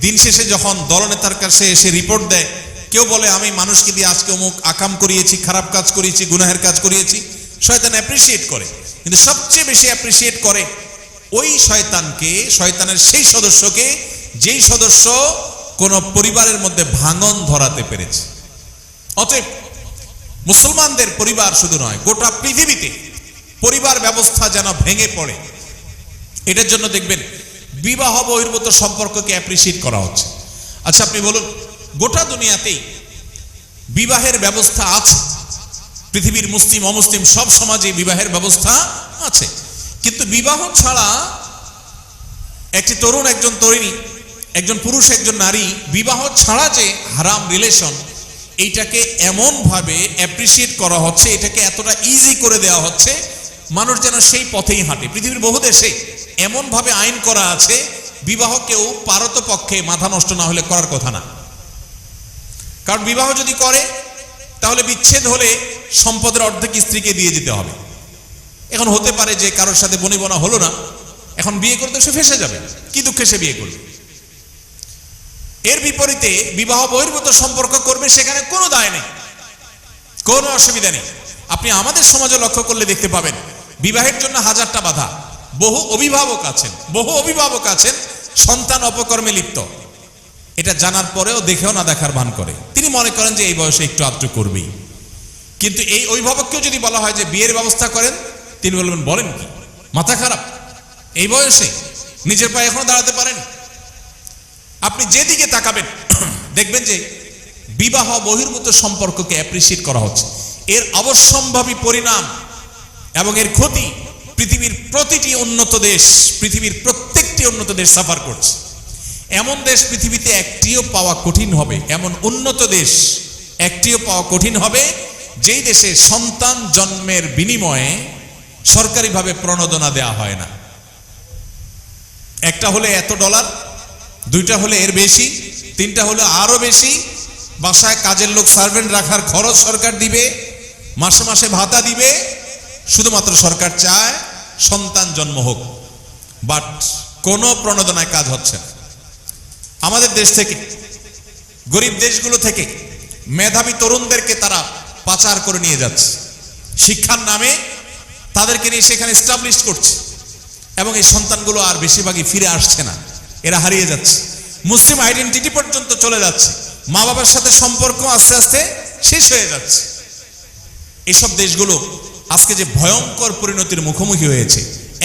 দিন শেষে যখন দলনেতার কাছে এসে রিপোর্ট দেয়, কেউ বলে আমি মানুষকে দিয়ে আজকে অমুক আকাম করিয়েছি, খারাপ কাজ করিয়েছি, গুনাহের কাজ করিয়েছি, শয়তান অ্যাপ্রিসিয়েট করে। কিন্তু সবচেয়ে বেশি অ্যাপ্রিসিয়েট করে ওই শয়তানকে, শয়তানের সেই সদস্যকে, যেই সদস্য কোন পরিবারের মধ্যে ভাঙন ধরাতে পেরেছে। অতএব মুসলমানদের পরিবার শুধু নয়, গোটা পৃথিবীতে পরিবার ব্যবস্থা যেন ভেঙে পড়ে, এটার জন্য দেখবেন বিবাহ বহির্ভূত সম্পর্ককে অ্যাপ্রিসিয়েট করা হচ্ছে। আচ্ছা আপনি বলুন, গোটা দুনিয়াতেই বিবাহের ব্যবস্থা আছে, পৃথিবীর মুসলিম অমুসলিম সব সমাজে বিবাহের ব্যবস্থা আছে, কিন্তু বিবাহ ছাড়া একটি তরুণ, একজন তরুণী, একজন পুরুষ, একজন নারী বিবাহ ছাড়া যে হারাম রিলেশন, এইটাকে এমন ভাবে অ্যাপ্রিসিয়েট করা হচ্ছে, এটাকে এতটা ইজি করে দেওয়া হচ্ছে, মানুষ যেন সেই পথেই হাঁটে। পৃথিবীর বহু দেশে এমন ভাবে আইন করা আছে, বিবাহ কেউ পারতপক্ষে মাথা নষ্ট না হলে করার কথা না। কারণ বিবাহ যদি করে তাহলে বিচ্ছেদ হলে সম্পদের অর্ধেক স্ত্রীকে দিয়ে দিতে হবে। এখন হতে পারে যে কারোর সাথে বনিবনা হলো না, এখন বিয়ে করতে সে ফেঁসে যাবে, কি দুঃখে সে বিয়ে করবে। এর বিপরীতে বিবাহ বহির্ভূত সম্পর্ক করবে, সেখানে কোনো দায় নেই, কোনো অসুবিধা নেই। আপনি আমাদের সমাজে লক্ষ্য করলে দেখতে পাবেন বিবাহের জন্য হাজারটা বাধা, বহু অভিভাবক আছেন সন্তান অপকর্মে লিপ্ত, এটা জানার পরেও দেখেও না দেখার ভান করে। তিনি মনে করেন যে এই বয়সে একটু আধটু করবেই, কিন্তু এই অভিভাবককেও যদি বলা হয় যে বিয়ের ব্যবস্থা করেন, তিনি বলবেন বলেন কি, মাথা খারাপ, এই বয়সে নিজের পায়ে এখনো দাঁড়াতে পারেন। আপনি যেদিকে তাকাবেন দেখবেন যে বিবাহ বহির্ভূত সম্পর্ককে অ্যাপ্রিসিয়েট করা হচ্ছে। এর অবশ্যম্ভাবী পরিণাম এবং এর ক্ষতি পৃথিবীর প্রতিটি উন্নত দেশ, পৃথিবীর প্রত্যেকটি উন্নত দেশ সাফার করছে। এমন দেশ পৃথিবীতে একটিও পাওয়া কঠিন হবে, এমন উন্নত দেশ একটিও পাওয়া কঠিন হবে যেই দেশে সন্তান জন্মের বিনিময়ে সরকারিভাবে প্রণোদনা দেওয়া হয় না। একটা হলে এত ডলার, দুইটা হলে এর বেশি, তিনটা হলে আরো বেশি, বাসায় কাজের লোক সার্ভেন্ট রাখার খরচ সরকার দিবে, মাসে মাসে ভাতা দিবে, শুধুমাত্র সরকার চায় সন্তান জন্ম হোক, বাট কোনো প্রণোদনায় কাজ হচ্ছে না। আমাদের দেশ থেকে, গরিব দেশগুলো থেকে মেধাবী তরুণদেরকে তারা পাচার করে নিয়ে যাচ্ছে, শিক্ষার নামে তাদেরকে নিয়ে সেখানে এস্টাবলিশ করছে, এবং এই সন্তানগুলো আর বেশিরভাগই ফিরে আসছে না, এরা হারিয়ে যাচ্ছে, মুসলিম আইডেন্টিটি পর্যন্ত চলে যাচ্ছে, মা বাবার সাথে সম্পর্ক আস্তে আস্তে শেষ হয়ে যাচ্ছে। এসব দেশগুলো আজকে যে ভয়ঙ্কর পরিণতির মুখোমুখি হয়েছে,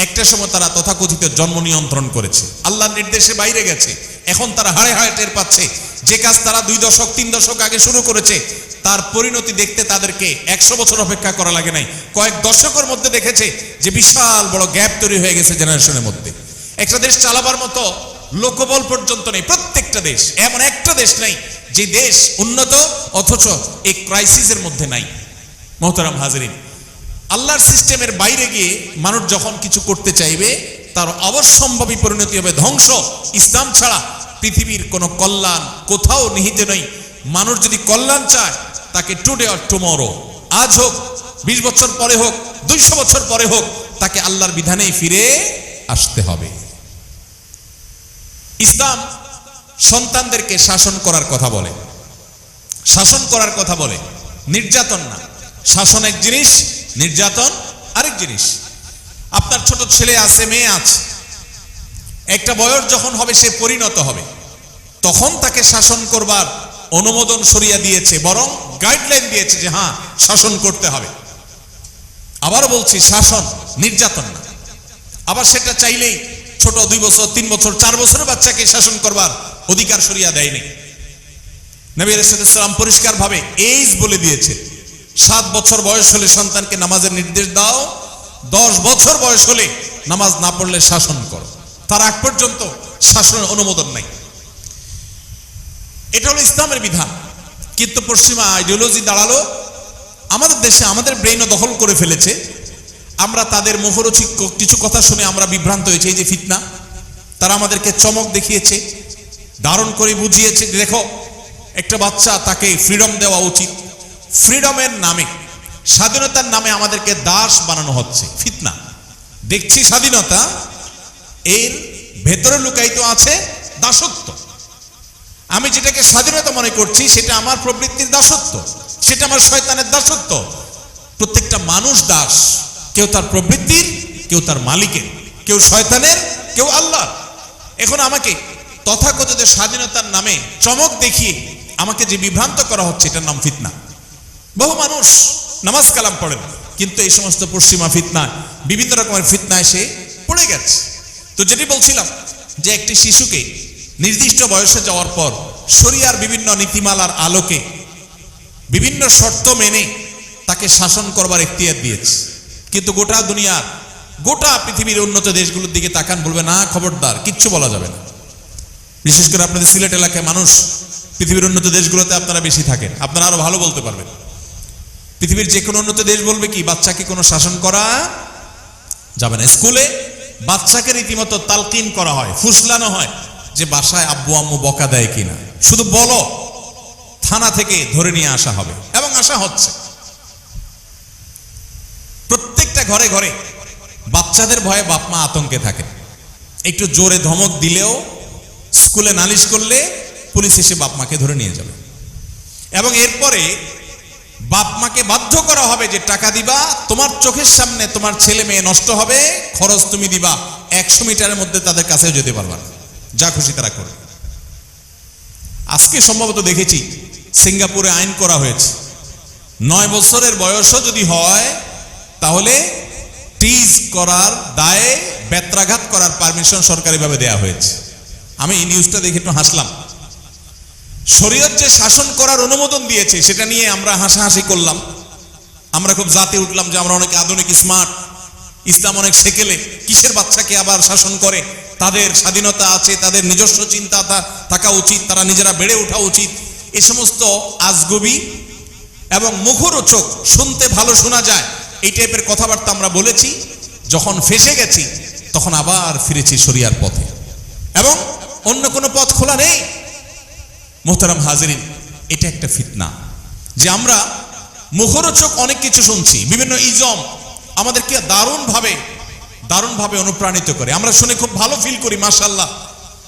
একটা সময় তারা তথাকথিত জন্ম নিয়ন্ত্রণ করেছে, আল্লাহর নির্দেশে বাইরে গেছে, এখন তারা হাড়ে হাড়ে টের পাচ্ছে যে কাজ তারা 2 দশক 3 দশক আগে শুরু করেছে তার পরিণতি দেখতে তাদেরকে 100 বছর অপেক্ষা করা লাগে নাই, কয়েক দশকের মধ্যে দেখেছে যে বিশাল বড় গ্যাপ তৈরি হয়ে গেছে জেনারেশনের মধ্যে। একটা দেশ চালাবার মতো লোকবল পর্যন্ত নেই, প্রত্যেকটা দেশ, এমন একটা দেশ নাই যে দেশ উন্নত অথচ এই ক্রাইসিসের মধ্যে নাই। মোহতারাম হাজরিন, আল্লাহর সিস্টেমের বাইরে গিয়ে মানুষ যখন কিছু করতে চাইবে তার অবশ্যম্ভাবী পরিণতি হবে ধ্বংস। ইসলাম ছাড়া পৃথিবীর কোনো কল্যাণ কোথাও নিহিত নেই। মানুষ যদি কল্যাণ চায় তাকে টুডে অর টুমরো, আজ হোক, 20 বছর পরে হোক, 200 বছর পরে হোক, তাকে আল্লাহর বিধানেই ফিরে আসতে হবে। ইসলাম সন্তানদেরকে শাসন করার কথা বলে, শাসন করার কথা বলে, নির্যাতন না। শাসন এক জিনিস, নির্যাতন আরেক জিনিস। আপনার ছোট ছেলে আছে, মেয়ে আছে, একটা বয়স যখন হবে সে পরিণত হবে, তখন তাকে শাসন করবার অনুমোদন শরিয়া দিয়েছে, বরং গাইডলাইন দিয়েছে যে হ্যাঁ শাসন করতে হবে। আবার বলছি, শাসন, নির্যাতন না। আবার সেটা চাইলেই ছোট 2 বছর 3 বছর 4 বছরের বাচ্চাকে শাসন করবার অধিকার শরিয়া দেয়নি। নবী আলাইহিস সালাম পরিষ্কার ভাবে এইজ বলে দিয়েছে, 7 বছর বয়স হলে সন্তানকে নামাজের নির্দেশ দাও, 10 বছর বয়স হলে নামাজ না পড়লে শাসন করো, তার আগ পর্যন্ত শাসনের অনুমোদন নাই। এটা হলো ইসলামের বিধান। কিন্তু পশ্চিমা আইডিওলজি দাঁড়ালো আমাদের দেশে, আমাদের ব্রেইনও দখল করে ফেলেছে। আমরা তাদের মুখরোচক কিছু কথা শুনে আমরা বিভ্রান্ত হয়েছি। এই যে ফিতনা, তারা আমাদেরকে চমক দেখিয়েছে, দারুণ করে বুঝিয়েছে, দেখো একটা বাচ্চা, তাকে ফ্রিডম দেওয়া উচিত। ফ্রিডমের নামে, স্বাধীনতার নামে আমাদেরকে দাস বানানো হচ্ছে। ফিতনা দেখছি, স্বাধীনতা, এর ভেতরে লুকায়িত আছে দাসত্ব। আমি যেটাকে স্বাধীনতা মনে করছি সেটা আমার প্রবৃত্তির দাসত্ব, সেটা আমার শয়তানের দাসত্ব। প্রত্যেকটা মানুষ দাস, কেউ তার প্রবৃত্তির, কেউ তার মালিকের, কেউ শয়তানের, কেউ আল্লাহর। এখন আমাকে তথাকথিত স্বাধীনতার নামে চমক দেখিয়ে আমাকে যে বিভ্রান্ত করা হচ্ছে, এটার নাম ফিতনা। বহু মানুষ নামাজ কালাম পড়েন, কিন্তু এই সমস্ত পশ্চিমা ফিতনা, বিভিন্ন রকমের ফিতনা এসে পড়ে গেছে। তো যেটি বলছিলাম যে একটি শিশুকে নির্দিষ্ট বয়সে যাওয়ার পর শরিয়ার বিভিন্ন নীতিমালার আলোকে বিভিন্ন শর্ত মেনে তাকে শাসন করবার এখতিয়ার দিয়েছে। কিন্তু গোটা দুনিয়ার, গোটা পৃথিবীর উন্নত দেশগুলোর দিকে তাকান, বলবে না খবরদার, কিচ্ছু বলা যাবে না। বিশেষ করে আপনাদের সিলেট এলাকায় মানুষ, পৃথিবীর উন্নত দেশগুলোতে আপনারা বেশি থাকেন, আপনারা আরো ভালো বলতে পারবেন। পৃথিবীর যে কোনো উন্নত দেশ বলবে কি, বাচ্চাকে কোনো শাসন করা যাবে না। স্কুলে বাচ্চাকে রীতিমতো তালকিন করা হয়, ফুসলানো হয় যে বাসায় আব্বু আম্মু বকা দেয় কিনা, শুধু বলো, থানা থেকে ধরে নিয়ে আসা হবে, এবং আসা হচ্ছে। প্রত্যেকটা ঘরে ঘরে বাচ্চাদের ভয়ে বাপ মা আতঙ্কে থাকে। একটু জোরে ধমক দিলেও, স্কুলে নালিশ করলে পুলিশ এসে বাপ মাকে ধরে নিয়ে যাবে। এবং এরপরে বাপ মাকে বাধ্য করা হবে যে টাকা দিবা, তোমার চোখের সামনে তোমার ছেলে মেয়ে নষ্ট হবে, খরচ তুমি দিবা, 100 মিটারের মধ্যে তাদের কাছেও যেতে পারবা না, যা খুশি তারা করে। আজকে সম্ভবত দেখেছি সিঙ্গাপুরে আইন করা হয়েছে, 9 বছরের বয়সও যদি হয় তাহলে টিজ করার দায়ে বেত্রাঘাত করার পারমিশন সরকারিভাবে দেয়া হয়েছে। আমি এই নিউজটা দেখে একটু হাসলাম। শরীয়ত যে শাসন করার অনুমোদন দিয়েছে সেটা নিয়ে আমরা হাসাহাসি করলাম, আমরা খুব জাতে উঠলাম যে আমরা অনেক আধুনিক স্মার্ট, ইসলাম অনেক সেকেলে, কিসের বাচ্চাকে আবার শাসন করে, তাদের স্বাধীনতা আছে, তাদের নিজস্ব চিন্তা থাকা উচিত, তারা নিজেরা বেড়ে ওঠা উচিত। এই সমস্ত আজগুবি এবং মুখরোচক, শুনতে ভালো শোনা যায় এই টাইপের কথাবার্তা আমরা বলেছি। যখন ফেসে গেছি তখন আবার ফিরেছি শরিয়ার পথে, এবং অন্য কোনো পথ খোলা নেই। মোহতারাম হাজিরিন, এটা একটা ফিতনা যে আমরা মুখরোচক অনেক কিছু শুনছি, বিভিন্ন ইজম আমাদেরকে দারুণভাবে অনুপ্রাণিত করে, আমরা শুনে খুব ভালো ফিল করি, মাশাআল্লাহ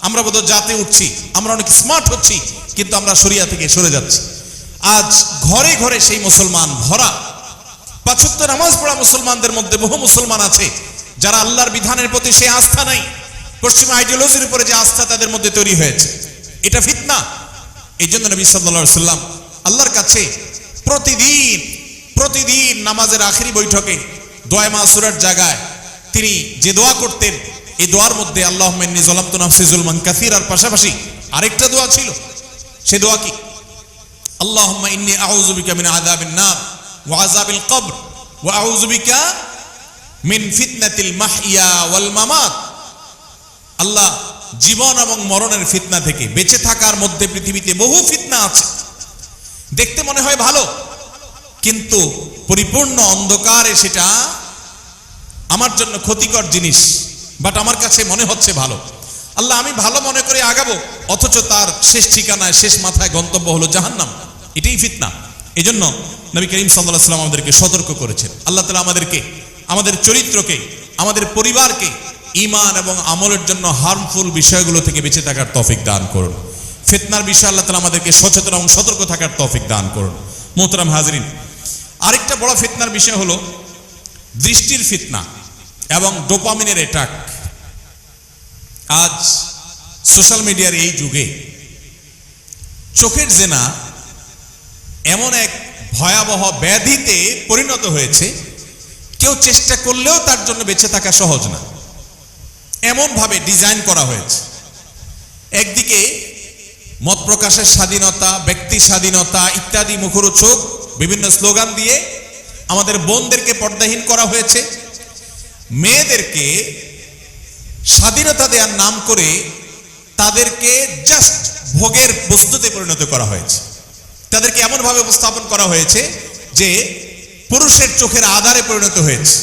আমরা বোধহয় জাতে উঠছি, আমরা অনেক স্মার্ট হচ্ছি, কিন্তু আমরা শরিয়া থেকে সরে যাচ্ছি। আজ ঘরে ঘরে সেই মুসলমান ভরা, 5 ওয়াক্ত নামাজ পড়া মুসলমানদের মধ্যে বহু মুসলমান আছে যারা আল্লাহর বিধানের প্রতি সেই আস্থা নাই, পশ্চিমা আইডিওলজির উপরে যে আস্থা তাদের মধ্যে তৈরি হয়েছে, এটা ফিতনা। এই জন্য নবী সাল্লাল্লাহু আলাইহি সাল্লাম আল্লাহর কাছে প্রতিদিন নামাজের আখেরি বৈঠকে দোয়া মাসুরার জায়গায় তিনি যে দোয়া করতেন, এই দোয়ার মধ্যে আল্লাহুম্মা ইন্নী যালামতু নাফসি যুলমান কাসীরার পাশাপাশি আরেকটা দোয়া ছিল। সে দোয়া কি? আল্লাহুম্মা ইন্নী আউযু বিকা মিন আযাবিন নার ওয়া আযাবিল কবর ওয়া আউযু বিকা মিন ফিতনাতিল মাহইয়া ওয়াল মামাত। আল্লাহ, জীবন এবং মরণের ফিতনা থেকে, বেঁচে থাকার মধ্যে পৃথিবীতে বহু ফিতনা আছে, দেখতে মনে হয় ভালো কিন্তু পরিপূর্ণ অন্ধকারে সেটা আমার জন্য ক্ষতিকর জিনিস, বাট আমার কাছে মনে হচ্ছে ভালো। আল্লাহ, আমি ভালো মনে করে আগাবো, অথচ তার শেষ ঠিকানায়, শেষ মাথায় গন্তব্য হলো জাহান্নাম। এটাই ফিতনা। এই জন্য নবী করিম সাল্লাল্লাহু আলাইহি ওয়াসাল্লাম আমাদেরকে সতর্ক করেছেন। আল্লাহ তাআলা আমাদেরকে, আমাদের চরিত্রকে, আমাদের পরিবারকে ঈমান এবং আমলের জন্য হার্মফুল বিষয়গুলো থেকে বেঁচে থাকার তৌফিক দান করুন। ফিতনার বিষয়ে আল্লাহ তাআলা আমাদেরকে সচেতন এবং সতর্ক থাকার তৌফিক দান করুন। মোহতারাম হাজরিন, আরেকটা বড় ফিতনার বিষয় হলো দৃষ্টির ফিতনা এবং ডোপামিনের অ্যাটাক। আজ সোশ্যাল মিডিয়ার এই যুগে চোখের জেনা এমন এক ভয়াবহ ব্যাধিতে পরিণত হয়েছে, কেউ চেষ্টা করলেও তার জন্য বেঁচে থাকা সহজ না, এমন ভাবে ডিজাইন করা হয়েছে। একদিকে মত প্রকাশের স্বাধীনতা, ব্যক্তি স্বাধীনতা ইত্যাদি মুখরোচক বিভিন্ন স্লোগান দিয়ে আমাদের বোনদেরকে পর্দাহীন করা হয়েছে, মেয়েদেরকে স্বাধীনতা দেওয়ার নাম করে তাদেরকে জাস্ট ভোগের বস্তুতে পরিণত করা হয়েছে। তাদেরকে এমনভাবে উপস্থাপন করা হয়েছে যে পুরুষের চোখের আধারে পরিণত হয়েছে,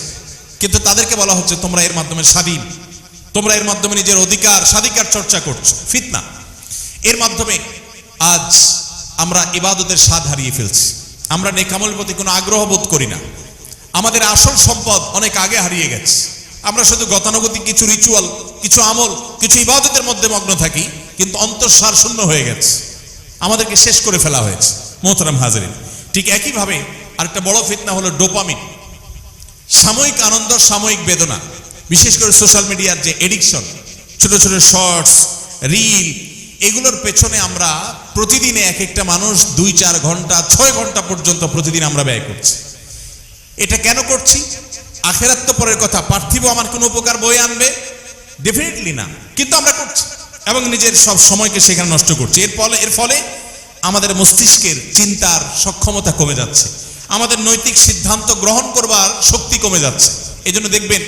কিন্তু তাদেরকে বলা হচ্ছে তোমরা এর মাধ্যমে স্বাধীন, তোমরা এর মাধ্যমে নিজের স্বাধিকার চর্চা করছো। ফিতনা। এর মাধ্যমে আজ আমরা ইবাদতের স্বাদ হারিয়ে ফেলছি, আমরা নেক আমলের প্রতি কোনো আগ্রহ বোধ করি না, আমাদের আসল সম্পদ অনেক আগে হারিয়ে গেছে। আমরা শুধু গতানুগতিক কিছু রিচুয়াল, কিছু আমল, কিছু ইবাদতের মধ্যে মগ্ন থাকি, কিন্তু অন্তঃসার শূন্য হয়ে গেছে, আমাদেরকে শেষ করে ফেলা হয়েছে। মোহতারাম হাজরিন, ঠিক একইভাবে আরেকটা বড় ফিতনা হলো ডোপামিন, সাময়িক আনন্দ, সাময়িক বেদনা। বিশেষ করে সোশ্যাল মিডিয়ার যে এডিকশন, ছোট ছোট শর্টস, রিল, এগুলোর পেছনে আমরা প্রতিদিনে এক একটা মানুষ 2-4 ঘন্টা, 6 ঘন্টা পর্যন্ত প্রতিদিন আমরা ব্যয় করছি। এটা কেন করছি? আখেরাত তো পরের কথা, পার্থিব আমার কোনো উপকার বয়ে আনবে? ডেফিনেটলি না, কিন্তু আমরা করছি এবং নিজের সব সময়কে সেখানে নষ্ট করছি। এর ফলে আমাদের মস্তিষ্কের চিন্তার সক্ষমতা কমে যাচ্ছে, আমাদের নৈতিক সিদ্ধান্ত গ্রহণ করবার শক্তি কমে যাচ্ছে। এই জন্য দেখবেন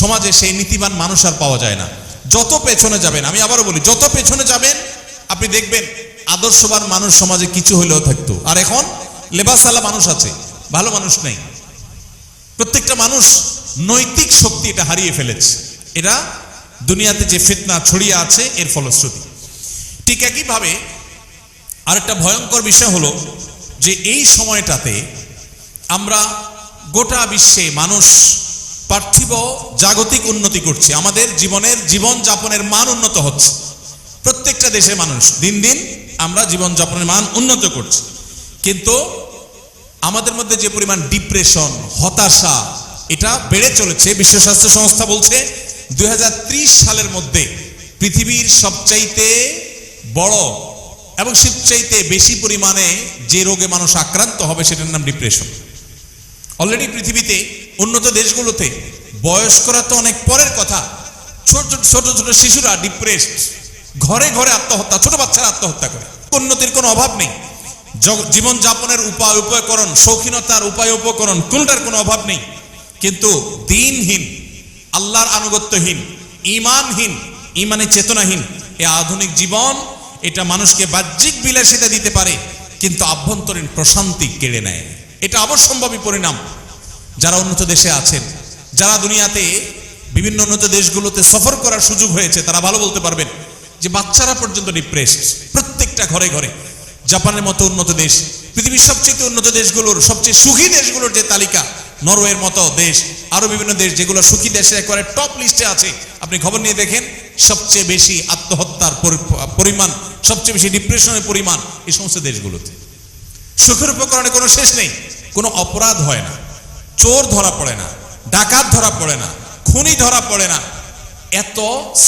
সমাজে সেই নীতিবান মানুষ আর পাওয়া যায় না। যত পেছনে যাবেন, আমি আবারও বলি, যত পেছনে যাবেন আপনি দেখবেন আদর্শবান মানুষ সমাজে কিছু হলেও থাকতো, আর এখন লেবাসালা মানুষ আছে, ভালো মানুষ নেই। প্রত্যেকটা মানুষ নৈতিক শক্তি এটা হারিয়ে ফেলেছে। এটা দুনিয়াতে যে ফিতনা ছড়িয়ে আছে এর ফলশ্রুতি। ঠিক একইভাবে আরেকটা ভয়ঙ্কর বিষয় হলো যে এই সময়টাতে আমরা গোটা বিশ্বে মানুষ পার্থিব জাগতিক উন্নতি করছে, আমাদের জীবনযাপনের মান উন্নত হচ্ছে। প্রত্যেকটা দেশের মানুষ দিন দিন আমরা জীবনযাপনের মান উন্নত করছি, কিন্তু আমাদের মধ্যে যে পরিমাণ ডিপ্রেশন, হতাশা এটা বেড়ে চলেছে। বিশ্ব স্বাস্থ্য সংস্থা বলছে 2030 সালের মধ্যে পৃথিবীর সবচাইতে বড় এবং সবচাইতে বেশি পরিমাণে যে রোগে মানুষ আক্রান্ত হবে সেটার নাম ডিপ্রেশন। অলরেডি পৃথিবীতে উন্নত দেশগুলোতে বয়স্করা তো অনেক পরের কথা, ছোট ছোট ছোট শিশুরা ডিপ্রেসড, ঘরে ঘরে আত্মহত্যা, ছোট বাচ্চারা আত্মহত্যা করে। উন্নতির কোনো অভাব নেই, জীবন যাপনের উপায় উপকরণ, শৌখিনতার উপায় উপকরণ কোনটার কোনো অভাব নেই, কিন্তু দিনহীন, আল্লাহর আনুগত্যহীন, ঈমানহীন, ঈমানে চেতনাহীন এই আধুনিক জীবন এটা মানুষকে বাহ্যিক বিলাসিতা দিতে পারে কিন্তু আভ্যন্তরীণ প্রশান্তি কেড়ে নেয়। এটা অবশ্যম্ভাবী পরিণাম। যারা উন্নত দেশে আছেন, যারা দুনিয়াতে বিভিন্ন উন্নত দেশগুলোতে সফর করার সুযোগ হয়েছে, তারা ভালো বলতে পারবেন যে বাচ্চারা পর্যন্ত ডিপ্রেসড প্রত্যেকটা ঘরে ঘরে। জাপানের মতো উন্নত দেশ, পৃথিবীর সবচেয়ে উন্নত দেশগুলোর সবচেয়ে সুখী দেশগুলোর যে তালিকা, নরওয়ের মতো দেশ, আরো বিভিন্ন দেশ যেগুলো সুখী দেশে একেবারে টপ লিস্টে আছে, আপনি খবর নিয়ে দেখেন সবচেয়ে বেশি আত্মহত্যার পরিমাণ, সবচেয়ে বেশি ডিপ্রেশনের পরিমাণ এই সমস্ত দেশগুলোতে। সুখের উপকরণে কোনো শেষ নেই, কোনো অপরাধ হয় না, চোর ধরা পড়ে না, ডাকাত ধরা পড়ে না, খুনি ধরা পড়ে না। এত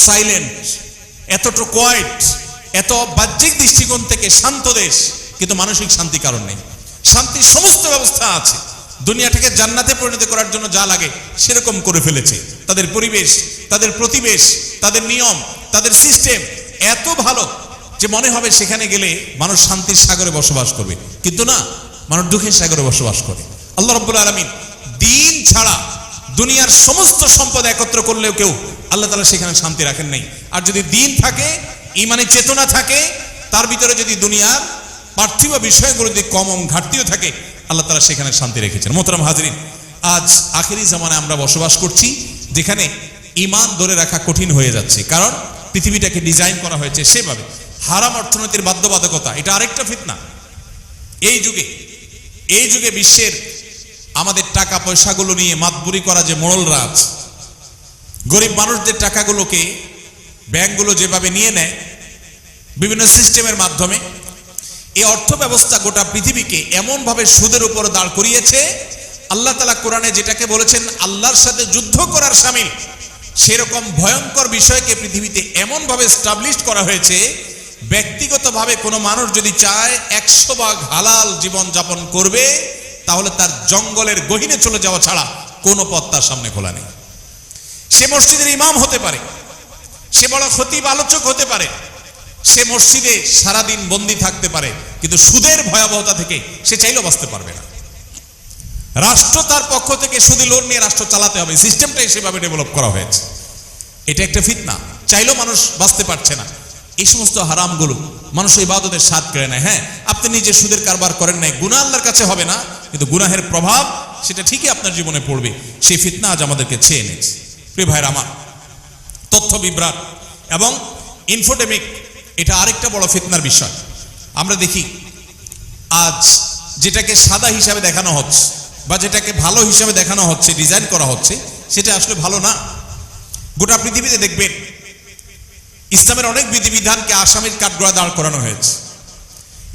সাইলেন্ট, এতটা কোয়াইট, এত বাহ্যিক দৃষ্টিকোণ থেকে শান্ত দেশ, কিন্তু মানসিক শান্তি কারণ নেই। শান্তির সমস্ত ব্যবস্থা আছে, দুনিয়াটাকে জান্নাতে পরিণত করার জন্য যা লাগে সেরকম করে ফেলেছে। তাদের পরিবেশ, তাদের প্রতিবেশ, তাদের নিয়ম, তাদের সিস্টেম এত ভালো যে মনে হবে সেখানে গেলে মানুষ শান্তির সাগরে বসবাস করবে, কিন্তু না, মানুষ দুঃখের সাগরে বসবাস করে। আল্লাহ রাব্বুল আলামিন দিন ছাড়া দুনিয়ার সমস্ত সম্পদ একত্র করলেও কেউ আল্লাহ তাআলা সেখানে শান্তি রাখেন নাই। আর যদি দিন থাকে, ঈমানে চেতনা থাকে, তার ভিতরে যদি দুনিয়ার পার্থিব বিষয়গুলো যদি কম ঘাটতিও থাকে, আল্লাহ তাআলা সেখানে শান্তি রেখেছেন। মোহতারাম হাজরিন, আজ আখেরি জামানায় আমরা বসবাস করছি যেখানে ঈমান ধরে রাখা কঠিন হয়ে যাচ্ছে, কারণ পৃথিবীটাকে ডিজাইন করা হয়েছে সেভাবে। হারাম অর্থনীতির বাধ্যবাধকতা এটা আরেকটা ফিতনা। এই যুগে বিশ্বের আমাদের টাকা পয়সাগুলো নিয়ে মাতবুরি করা যে মোড়লরা আছে, গরিব মানুষদের টাকাগুলোকে ব্যাংকগুলো যেভাবে নিয়ে নেয় বিভিন্ন সিস্টেমের মাধ্যমে, এই অর্থ ব্যবস্থা গোটা পৃথিবীকে এমন ভাবে সুদের উপর দাঁড় করিয়েছে। আল্লাহ তাআলা কোরআনে যেটাকে বলেছেন আল্লাহর সাথে যুদ্ধ করার শামিল, সেরকম ভয়ঙ্কর বিষয়কে পৃথিবীতে এমন ভাবে এস্টাবলিশ করা হয়েছে, ব্যক্তিগতভাবে কোনো মানুষ যদি চায় 100 ভাগ হালাল জীবন যাপন করবে, তাহলে তার জঙ্গলের গহীনে চলে যাওয়া ছাড়া কোনো পথ তার সামনে খোলা নেই। সে মসজিদের ইমাম হতে পারে, সে বড় খতিব আলোচক হতে পারে, সে মসজিদে সারাদিন বন্দী থাকতে পারে, কিন্তু সুদের ভয়াবহতা থেকে সে চাইলেও বাঁচতে পারবে না। রাষ্ট্র তার পক্ষ থেকে সুদী লোন নিয়ে রাষ্ট্র চালাতে হবে, সিস্টেমটাই সেভাবে ডেভেলপ করা হয়েছে। এটা একটা ফিতনা, চাইলেও মানুষ বাঁচতে পারছে না। এই সমস্ত হারামগুলো মানুষ ইবাদতের স্বাদ কেড়ে নেয়। হ্যাঁ, আপনি নিজে সুদের কারবার করেন নাই, গুনাহ আল্লাহর কাছে হবে না, কিন্তু গুনাহের প্রভাব সেটা ঠিকই আপনার জীবনে পড়বে। সেই ফিতনা আজ আমাদেরকে ছেয়ে নিয়েছে। প্রিয় ভাইরা আমার, তথ্য বিভ্রাট এবং ইনফোডেমিক এটা আরেকটা বড় ফিতনার বিষয়। আমরা দেখি আজ যেটাকে সাদা হিসাবে দেখানো হচ্ছে বা যেটাকে ভালো হিসাবে দেখানো হচ্ছে, ডিজাইন করা হচ্ছে, সেটা আসলে ভালো না। গোটা পৃথিবীতে দেখবেন ইসলামের অনেক বিধিবিধানকে আসামির কাঠগড়া দাঁড় করানো হয়েছে।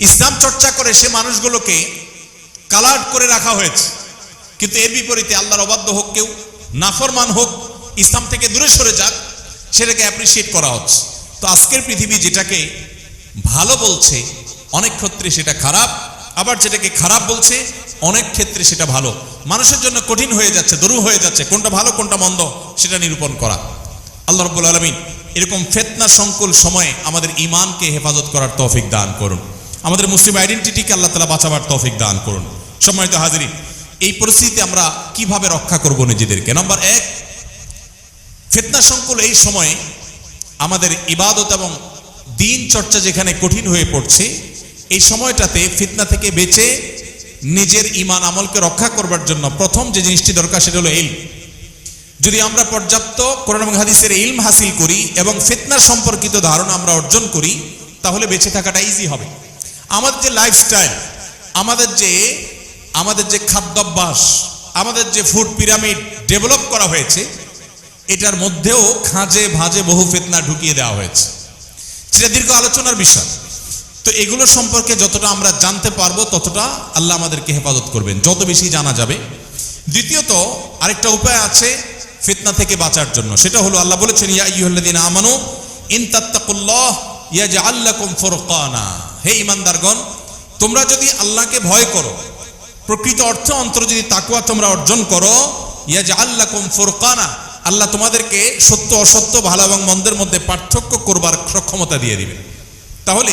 ইসলাম চর্চা করে সে মানুষগুলোকে কালার্ড করে রাখা হয়েছে, কিন্তু এর বিপরীতে আল্লাহর অবাধ্য হোক কেউ, নাফরমান হোক, ইসলাম থেকে দূরে সরে যাক, সেটাকে অ্যাপ্রিসিয়েট করা হচ্ছে। তো আজকের পৃথিবী যেটাকে ভালো বলছে অনেক ক্ষেত্রে সেটা খারাপ, আবার যেটাকে খারাপ বলছে অনেক ক্ষেত্রে সেটা ভালো। মানুষের জন্য কঠিন হয়ে যাচ্ছে, দরু হয়ে যাচ্ছে কোনটা ভালো কোনটা মন্দ সেটা নিরূপণ করা। আল্লাহ রাব্বুল আলামিন এরকম ফিতনা সংকুল সময়ে আমাদের ঈমানকে হেফাজত করার তৌফিক দান করুন, আমাদের মুসলিম আইডেন্টিটিকে আল্লাহ তাআলা বাঁচাবার তৌফিক দান করুন। সম্মানিত হাজিরিন, এই পরিস্থিতিতে আমরা কিভাবে রক্ষা করব নিজেদেরকে? নাম্বার 1, ফিতনা সংকুল এই সময়ে আমাদের ইবাদত এবং দিন চর্চা যেখানে কঠিন হয়ে পড়ছে, এই সময়টাতে ফিতনা থেকে বেঁচে নিজের ঈমান আমলকে রক্ষা করবার জন্য প্রথম যে জিনিসটি দরকার সেটা হলো ইলম। যদি আমরা পর্যাপ্ত কোরআন এবং হাদিসের ইলম হাসিল করি এবং ফিতনা সম্পর্কিত ধারণা আমরা অর্জন করি, তাহলে বেঁচে থাকাটা ইজি হবে। আমাদের যে লাইফস্টাইল, আমাদের যে খাদ্যাভ্যাস, আমাদের যে ফুড পিরামিড ডেভেলপ করা হয়েছে, এটার মধ্যেও খাঁজে ভাজে বহু ফিতনা ঢুকিয়ে দেওয়া হয়েছে। সেটা দীর্ঘ আলোচনার বিষয়। তো এগুলো সম্পর্কে যতটা আমরা জানতে পারবো ততটা আল্লাহ আমাদেরকে হেফাজত করবেন, যত বেশি জানা যাবে। দ্বিতীয়ত আরেকটা উপায় আছে ফিতনা থেকে বাঁচার জন্য, সেটা হলো আল্লাহ বলেছেন ইয়া আইয়ুহাল্লাযীনা আমানু ইন তাত্তাকুল্লাহ ইয়াজআল লাকুম ফুরকানা। হে ঈমানদারগণ, তোমরা যদি আল্লাহকে ভয় করো, প্রকৃত অর্থে অন্তরে যদি তাকওয়া তোমরা অর্জন করো, ইয়াজআল লাকুম ফুরকানা, আল্লাহ তোমাদেরকে সত্য অসত্য, ভালো এবং মন্দের মধ্যে পার্থক্য করবার সক্ষমতা দিয়ে দিবেন। তাহলে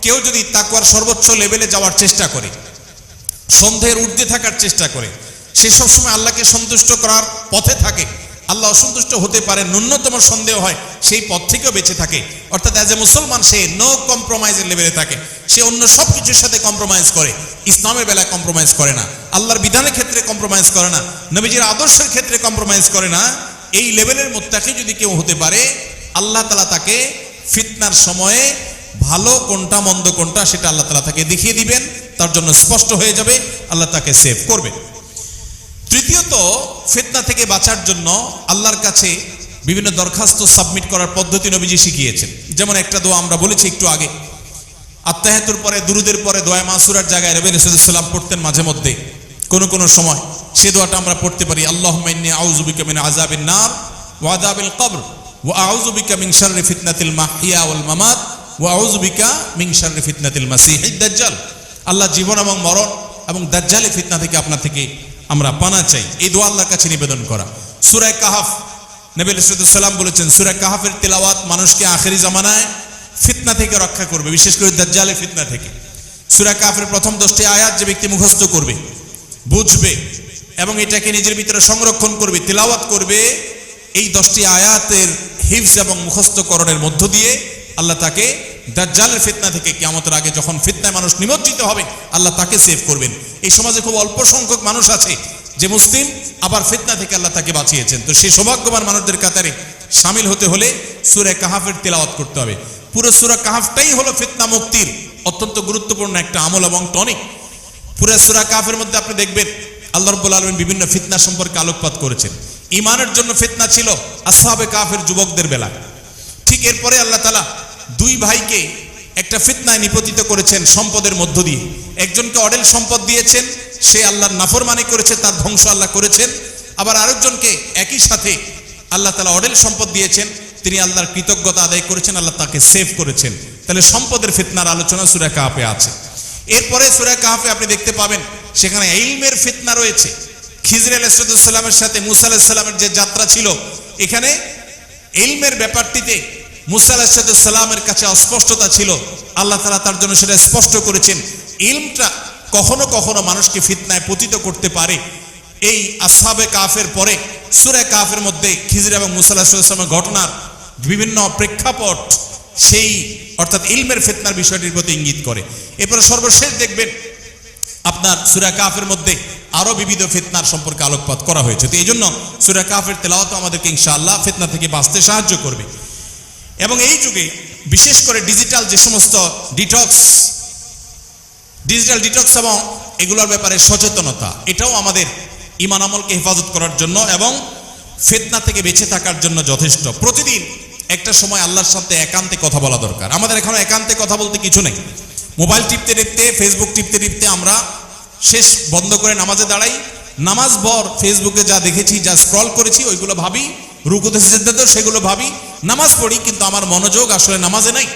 কেউ যদি তাকওয়ার সর্বোচ্চ লেভেলে যাওয়ার চেষ্টা করে, সন্দেহের ঊর্ধ্বে থাকার চেষ্টা করে, সে সবসময় আল্লাহকে সন্তুষ্ট করার পথে থাকে, আল্লাহ অসন্তুষ্ট হতে পারে ন্যূনতম সন্দেহ হয়, সেই পথ থেকেও বেঁচে থাকে, অর্থাৎ অ্যাজ এ মুসলমান সে নো কম্প্রোমাইজের লেভেলে থাকে, সে অন্য সব কিছুর সাথে কম্প্রোমাইজ করে, ইসলামের বেলায় কম্প্রোমাইজ করে না, আল্লাহর বিধানের ক্ষেত্রে কম্প্রোমাইজ করে না, নবীজির আদর্শের ক্ষেত্রে কম্প্রোমাইজ করে না, এই লেভেলের মুত্তাকি যদি কেউ হতে পারে, আল্লাহ তাআলা তাকে ফিতনার সময়ে ভালো কোনটা মন্দ কোনটা সেটা আল্লাহ তাআলা তাকে দেখিয়ে দিবেন, তার জন্য স্পষ্ট হয়ে যাবে, আল্লাহ তাকে সেভ করবে। তৃতীয়ত ফিতনা থেকে বাঁচার জন্য আল্লাহর কাছে বিভিন্ন দরখাস্ত সাবমিট করার পদ্ধতি নবীজি শিখিয়েছেন। যেমন একটা দোয়া আমরা বলেছি একটু আগে, আত্তাহিয়াতুর পরে দুরুদের পরে দোয়া মাসুরার জায়গায় নবী রাসূলুল্লাহ সাল্লাল্লাহু আলাইহি ওয়াসাল্লাম পড়তেন মাঝে মধ্যে কোন সময়, সে দোয়াটা আমরা পড়তে পারি, আল্লাহুম্মা ইন্নী আউযু বিকা মিন আযাবিন নার ওয়া আযাবিল কবর ওয়া আউযু বিকা মিন শাররি ফিতনাতিল মাহইয়া ওয়াল মামাত ওয়া আউযু বিকা মিন শাররি ফিতনাতিল মাসীহিদ দাজ্জাল। আল্লাহ জীবন এবং মরণ এবং দাজ্জালের ফিতনা থেকে আপনার থেকে আমরা পানা চাই, এই দোয়া আল্লাহর কাছে নিবেদন করা। সূরা কাহাফ, নবী সাল্লাল্লাহু আলাইহি ওয়াসাল্লাম বলেছেন সূরা কাহাফের তেলাওয়াত মানুষকে আখেরি জামানায় ফিতনা থেকে রক্ষা করবে, বিশেষ করে দাজ্জালের ফিতনা থেকে। সূরা কাহাফের প্রথম 10টি আয়াত যে ব্যক্তি মুখস্থ করবে, বুঝবে এবং এটাকে নিজের ভিতরে সংরক্ষণ করবে, তেলাওয়াত করবে, এই 10টি আয়াতের হিফজ এবং মুখস্থকরণের মধ্য দিয়ে আল্লাহ তাকে দাজ্জালের ফিতনা থেকে, কিয়ামতের আগে যখন ফিতনায় মানুষ নিমজ্জিত হবে, আল্লাহ তাকে সেভ করবেন। এই সমাজে খুব অল্প সংখ্যক মানুষ আছে যে মুসলিম, আবার ফিতনা থেকে আল্লাহ তাকে বাঁচিয়েছেন। তো সেই সৌভাগ্যবান মানুষদের কাতারে শামিল হতে হলে সূরা কাহাফের তেলাওয়াত করতে হবে। পুরো সূরা কাহাফটাই হলো ফিতনা মুক্তির অত্যন্ত গুরুত্বপূর্ণ একটা আমল এবং টনিক। পুরো সূরা কাহাফের মধ্যে আপনি দেখবেন আল্লাহ রাব্বুল আলামিন বিভিন্ন ফিতনা সম্পর্কে আলোকপাত করেছেন। ঈমানের জন্য ফিতনা ছিল আসহাবে কাহাফের যুবকদের বেলা, ঠিক এরপরে আল্লাহ তাআলা দুই ভাইকে একটা ফিতনায় নিপতিত করেছেন সম্পদের মধ্য দিয়ে। একজনকে অঢেল সম্পদ দিয়েছেন, সে আল্লাহর নাফরমানি করেছে, তার ধ্বংস আল্লাহ করেছেন। আবার আরেকজনকে একই সাথে আল্লাহ তাআলা অঢেল সম্পদ দিয়েছেন, তিনি আল্লাহর কৃতজ্ঞতা আদায় করেছেন, আল্লাহ তাকে সেভ করেছেন। তাহলে সম্পদের ফিতনার আলোচনা সূরা কাহাফে আছে। এরপরে সূরা কাহাফে আপনি দেখতে পাবেন সেখানে ইলমের ফিতনা রয়েছে। খিজর আলাইহিস সালামের সাথে মুসা আলাইহিস সালামের যে যাত্রা ছিল, এখানে ইলমের ব্যাপারটিতে মুসা আলাইহিস সালামের কাছে অস্পষ্টতা ছিল, আল্লাহ তাআলা তার জন্য সেটা স্পষ্ট করেছেন। ইলমটা কখনো কখনো মানুষকে ফিতনায় পতিত করতে পারে। এই আসহাবে কাহাফের পরে সূরা কাহাফের মধ্যে খিজর এবং মুসা আলাইহিস সালামের ঘটনার বিভিন্ন প্রেক্ষাপট সেই অর্থাৎ ইলমের ফিতনার বিষয়টির প্রতি ইঙ্গিত করে। এরপরে সর্বশেষ দেখবেন আপনার সূরা কাহাফের মধ্যে আরো বিবিধ ফিতনার সম্পর্কে আলোকপাত করা হয়েছে। তো এই জন্য সূরা কাহাফের তেলাওয়াত আমাদেরকে ইনশাআল্লাহ ফিতনা থেকে বাঁচতে সাহায্য করবে। এবং এই যুগে বিশেষ করে ডিজিটাল যে সমস্ত ডিটক্স এবং এগুলোর ব্যাপারে সচেতনতা, এটাও আমাদের ঈমান আমলকে হেফাজত করার জন্য এবং ফিতনা থেকে বেঁচে থাকার জন্য যথেষ্ট। প্রতিদিন একটা সময় আল্লাহর সাথে একান্তে কথা বলা দরকার। আমাদের এখনো একান্তে কথা বলতে কিছু নেই। মোবাইল টিপতে টিপতে, ফেসবুক টিপতে টিপতে আমরা শেষ বন্ধ করে নামাজে দাঁড়াই, নামাজ ভর ফেসবুকে যা দেখেছি, যা স্ক্রল করেছি ওইগুলো ভাবি, রুকুতে সিজদাতেও সেগুলো ভাবি, নামাজ পড়ি, কিন্তু আমার মনোযোগ আসলে নামাজে নাই।